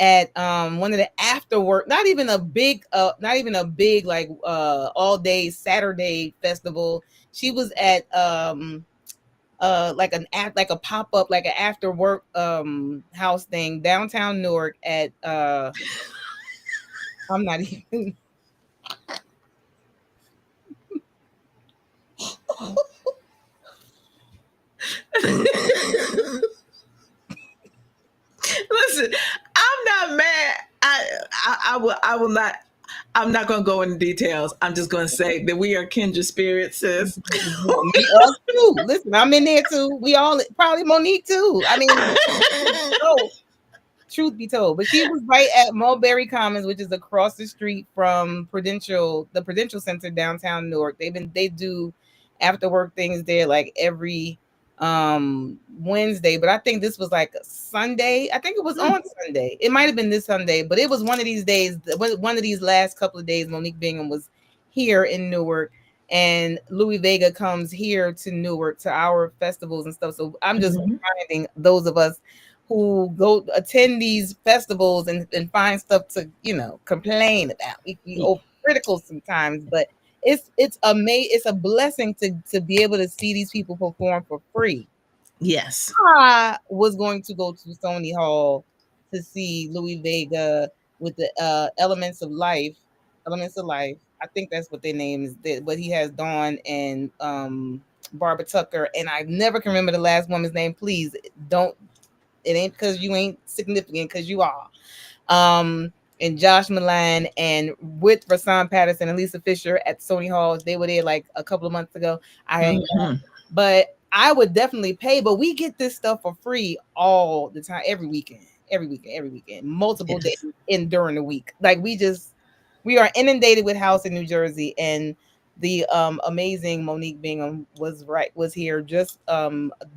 at one of the after work, not even a big like all day Saturday festival. She was at like a pop-up, like an after work house thing downtown Newark at I'm not even listen, I'm not mad. I will not. I'm not going to go into details. I'm just going to say that we are kindred spirits, sis. Us too. Listen, I'm in there too. We all, probably Monique too. I mean, no, truth be told, but she was right at Mulberry Commons, which is across the street from the Prudential Center downtown Newark. They do after work things there like every Wednesday, but I think this was like a Sunday. I think it was on Sunday. It might have been this Sunday, but it was one of these days, one of these last couple of days. Monique Bingham was here in Newark, and Louis Vega comes here to Newark to our festivals and stuff. So I'm just reminding those of us who go attend these festivals and find stuff to, complain about. We overcritical sometimes, but it's a blessing to be able to see these people perform for free. Yes. I was going to go to Sony Hall to see Louis Vega with the Elements of Life. Elements of Life. I think that's what their name is. But he has Dawn and Barbara Tucker, and I never can remember the last woman's name. Please don't. It ain't because you ain't significant, because you are. And Josh Milan and with Rasan Patterson and Lisa Fisher at Sony Hall. They were there like a couple of months ago. But I would definitely pay. But we get this stuff for free all the time, every weekend, multiple days in during the week. Like we are inundated with house in New Jersey, and the amazing Monique Bingham was here just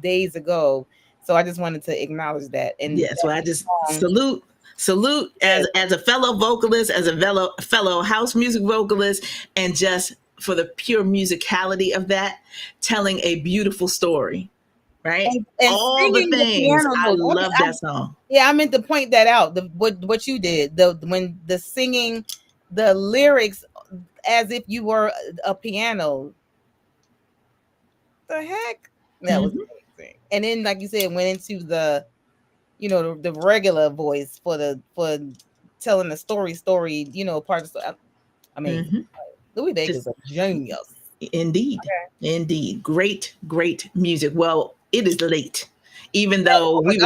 days ago. So I just wanted to acknowledge that. And yes, well, I just salute as a fellow vocalist, as a fellow house music vocalist, and just for the pure musicality of that, telling a beautiful story, right? And all the singing the things. piano I notes. love that song. Yeah, I meant to point that out. What you did, when the singing, the lyrics, as if you were a piano. The heck, that was amazing. And then, like you said, went into the, the regular voice for telling the story. Part of the amazing. Louis Vega's a genius. Indeed. Indeed. Great music. Well, it is late. Even though we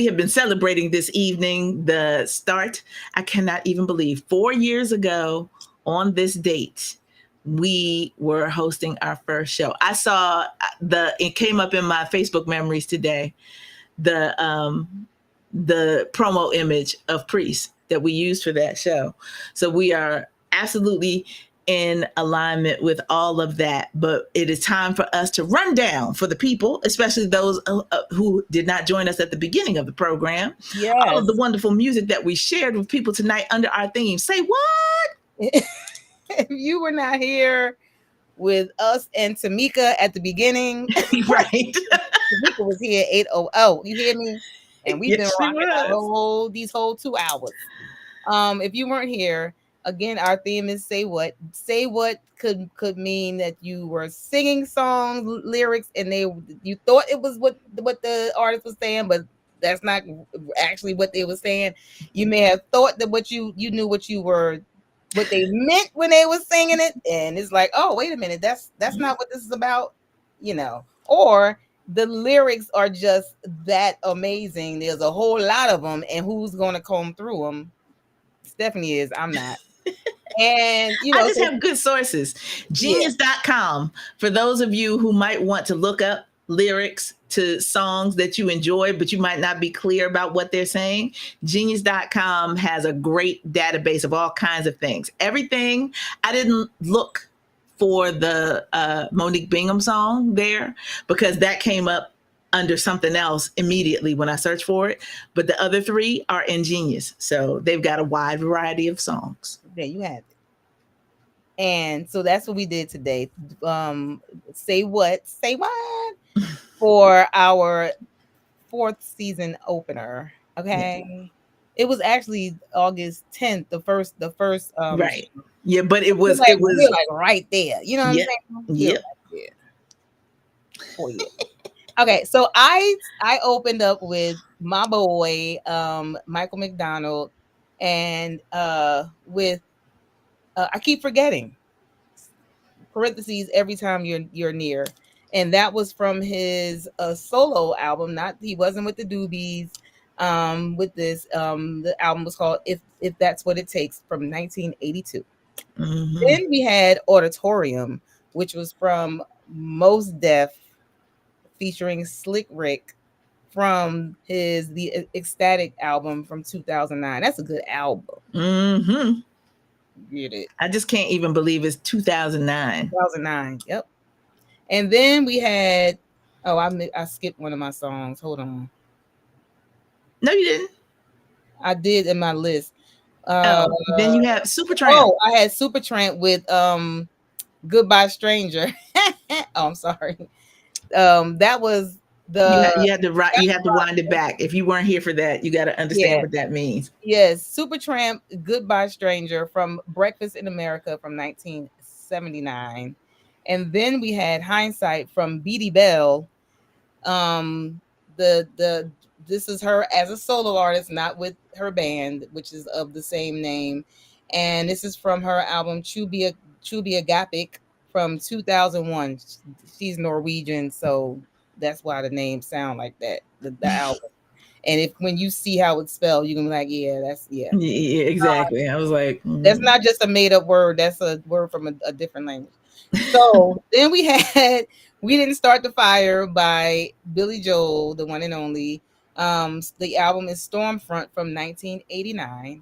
have been celebrating this evening the start. I cannot even believe 4 years ago on this date we were hosting our first show. I saw it came up in my Facebook memories today, the promo image of Priest that we used for that show. So we are absolutely in alignment with all of that. But it is time for us to run down for the people, especially those who did not join us at the beginning of the program. Yes. All of the wonderful music that we shared with people tonight under our theme. Say what? If you were not here with us and Tamika at the beginning, right? Tamika was here at 8:00. You hear me? And we've been rocking these whole 2 hours. If you weren't here, again, our theme is say what. Say what could mean that you were singing songs, lyrics, and you thought it was what the artist was saying, but that's not actually what they were saying. You may have thought that what you knew what they meant when they were singing it, and it's like, oh, wait a minute, that's not what this is about, or the lyrics are just that amazing. There's a whole lot of them, and who's going to comb through them? Stephanie is. I'm not. And I just have good sources. Genius.com for those of you who might want to look up lyrics to songs that you enjoy, but you might not be clear about what they're saying. Genius.com has a great database of all kinds of things. Everything. I didn't look for the Monique Bingham song there because that came up under something else immediately when I searched for it. But the other three are in Genius. So they've got a wide variety of songs. There you have it. And so that's what we did today. Say what for our 4th season opener. Okay. It was actually August 10th, the first right. Yeah, but it was like right there. You know what I'm saying? Yeah. For you. Okay, so I opened up with my boy Michael McDonald, and with I keep forgetting parentheses every time you're near, and that was from his solo album. He wasn't with the Doobies. With this the album was called If That's What It Takes from 1982. Then we had Auditorium, which was from Mos Def featuring Slick Rick from the Ecstatic album from 2009. That's a good album. Get it? I just can't even believe it's 2009. 2009. Yep. And then we had I skipped one of my songs. Hold on. No, you didn't. I did in my list. Then you have Supertramp. Oh, I had Supertramp with Goodbye Stranger. Oh, I'm sorry. That was The You had to you have to wind it back. If you weren't here for that, you got to understand yeah, what that means. yes, Supertramp, Goodbye Stranger from Breakfast in America from 1979. And then we had Hindsight from Beatty Bell. Um the this is her as a solo artist, not with her band, which is of the same name. And this is from her album Chubia Gapik from 2001. She's Norwegian, so that's why the name sound like that, the album. And if when you see how it's spelled, you can be like, yeah, that's Yeah, exactly. I was like, that's not just a made up word. That's a word from a different language. So then we had We Didn't Start the Fire by Billy Joel, the one and only. The album is Stormfront from 1989.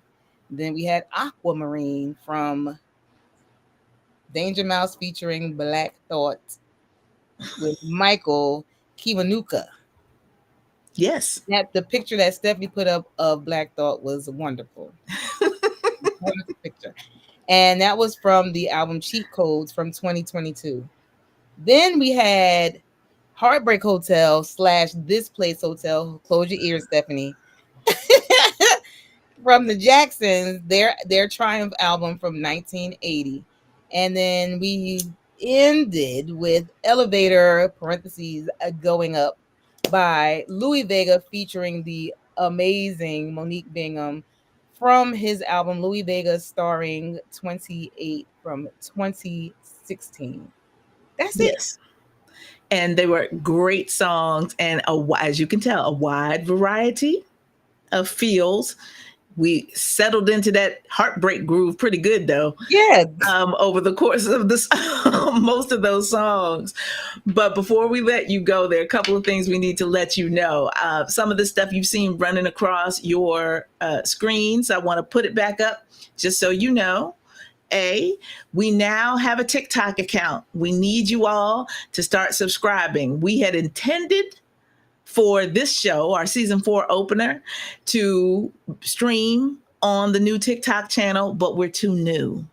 Then we had Aquamarine from Danger Mouse featuring Black Thought with Michael Kiwanuka. yes. That the picture that Stephanie put up of Black Thought was wonderful. Wonderful picture. And that was from the album Cheat Codes from 2022. Then we had Heartbreak Hotel / This Place Hotel. Close your ears, Stephanie. From the Jacksons, their Triumph album from 1980. And then we ended with Elevator parentheses Going Up by Louis Vega featuring the amazing Monique Bingham from his album Louis Vega starring 28 from 2016. That's it. Yes. And they were great songs, and as you can tell, a wide variety of feels. We settled into that heartbreak groove pretty good, though. Yeah. Over the course of this, most of those songs. But before we let you go, there are a couple of things we need to let you know. Some of the stuff you've seen running across your screens, I want to put it back up just so you know. We now have a TikTok account. We need you all to start subscribing. We had intended for this show, our season 4 opener, to stream on the new TikTok channel, but we're too new.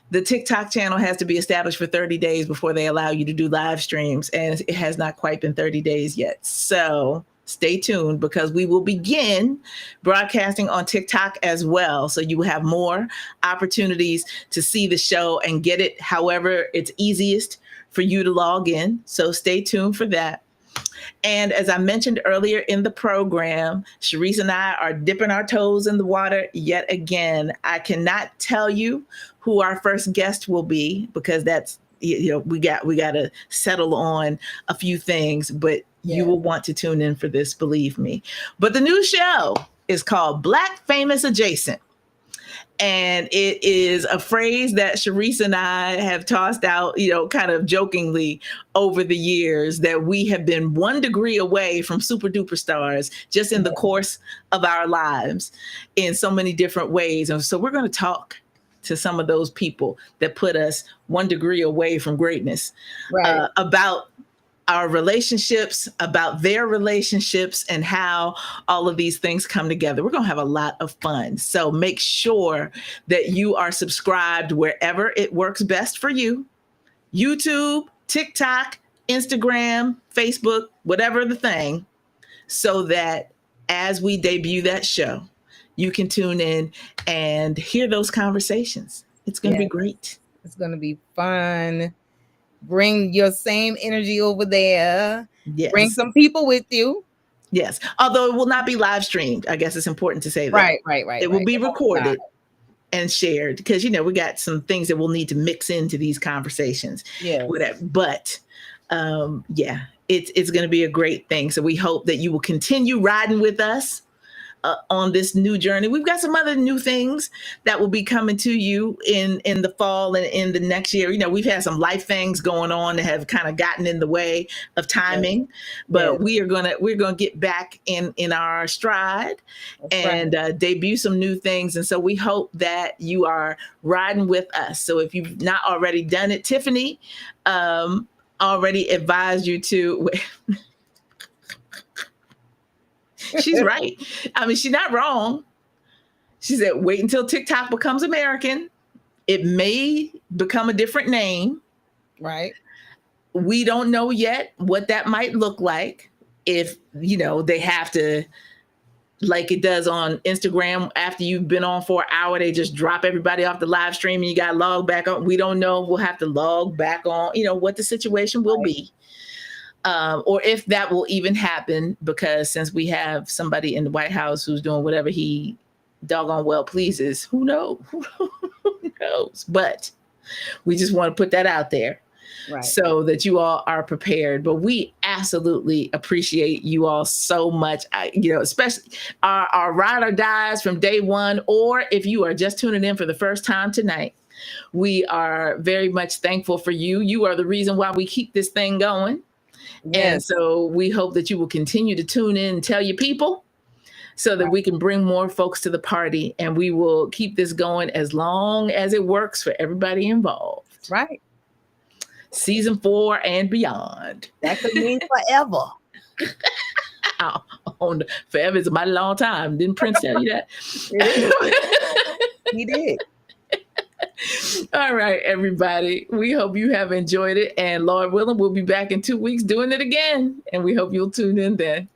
The TikTok channel has to be established for 30 days before they allow you to do live streams, and it has not quite been 30 days yet. So stay tuned, because we will begin broadcasting on TikTok as well. So you will have more opportunities to see the show and get it however it's easiest for you to log in. So stay tuned for that. And as I mentioned earlier in the program, Shareese and I are dipping our toes in the water yet again. I cannot tell you who our first guest will be, because that's, we got to settle on a few things, but you will want to tune in for this, believe me. But the new show is called Black Famous Adjacent. And it is a phrase that Shareese and I have tossed out, kind of jokingly over the years, that we have been 1 degree away from super duper stars just in the course of our lives in so many different ways. And so we're going to talk to some of those people that put us 1 degree away from greatness, about our relationships, about their relationships, and how all of these things come together. We're going to have a lot of fun. So make sure that you are subscribed wherever it works best for you. YouTube, TikTok, Instagram, Facebook, whatever the thing, so that as we debut that show, you can tune in and hear those conversations. It's going to be great. It's going to be fun. Bring your same energy over there. Yes. Bring some people with you. Yes. Although it will not be live streamed. I guess it's important to say that. Right. It will be recorded and shared, because, we got some things that we'll need to mix into these conversations. Yeah. Whatever. But it's going to be a great thing. So we hope that you will continue riding with us on this new journey. We've got some other new things that will be coming to you in the fall and in the next year. We've had some life things going on that have kind of gotten in the way of timing, but we're gonna get back in our stride and debut some new things. And so we hope that you are riding with us. So if you've not already done it, Tiffany already advised you to. She's right. I mean, she's not wrong. She said, wait until TikTok becomes American. It may become a different name. Right. We don't know yet what that might look like. if, they have to, like it does on Instagram, after you've been on for an hour, they just drop everybody off the live stream and you got to log back on. We don't know. We'll have to log back on, what the situation will be. Or if that will even happen, because since we have somebody in the White House who's doing whatever he doggone well pleases, who knows? Who knows? But we just want to put that out there. Right. So that you all are prepared. But we absolutely appreciate you all so much. Especially our ride or dies from day one, or if you are just tuning in for the first time tonight, we are very much thankful for you. You are the reason why we keep this thing going. Yes. And so we hope that you will continue to tune in and tell your people so that we can bring more folks to the party, and we will keep this going as long as it works for everybody involved. Right. Season 4 and beyond. That could mean forever. Forever is a mighty long time. Didn't Prince tell you that? He did. All right, everybody. We hope you have enjoyed it. And Lord willing, we'll be back in 2 weeks doing it again. And we hope you'll tune in then.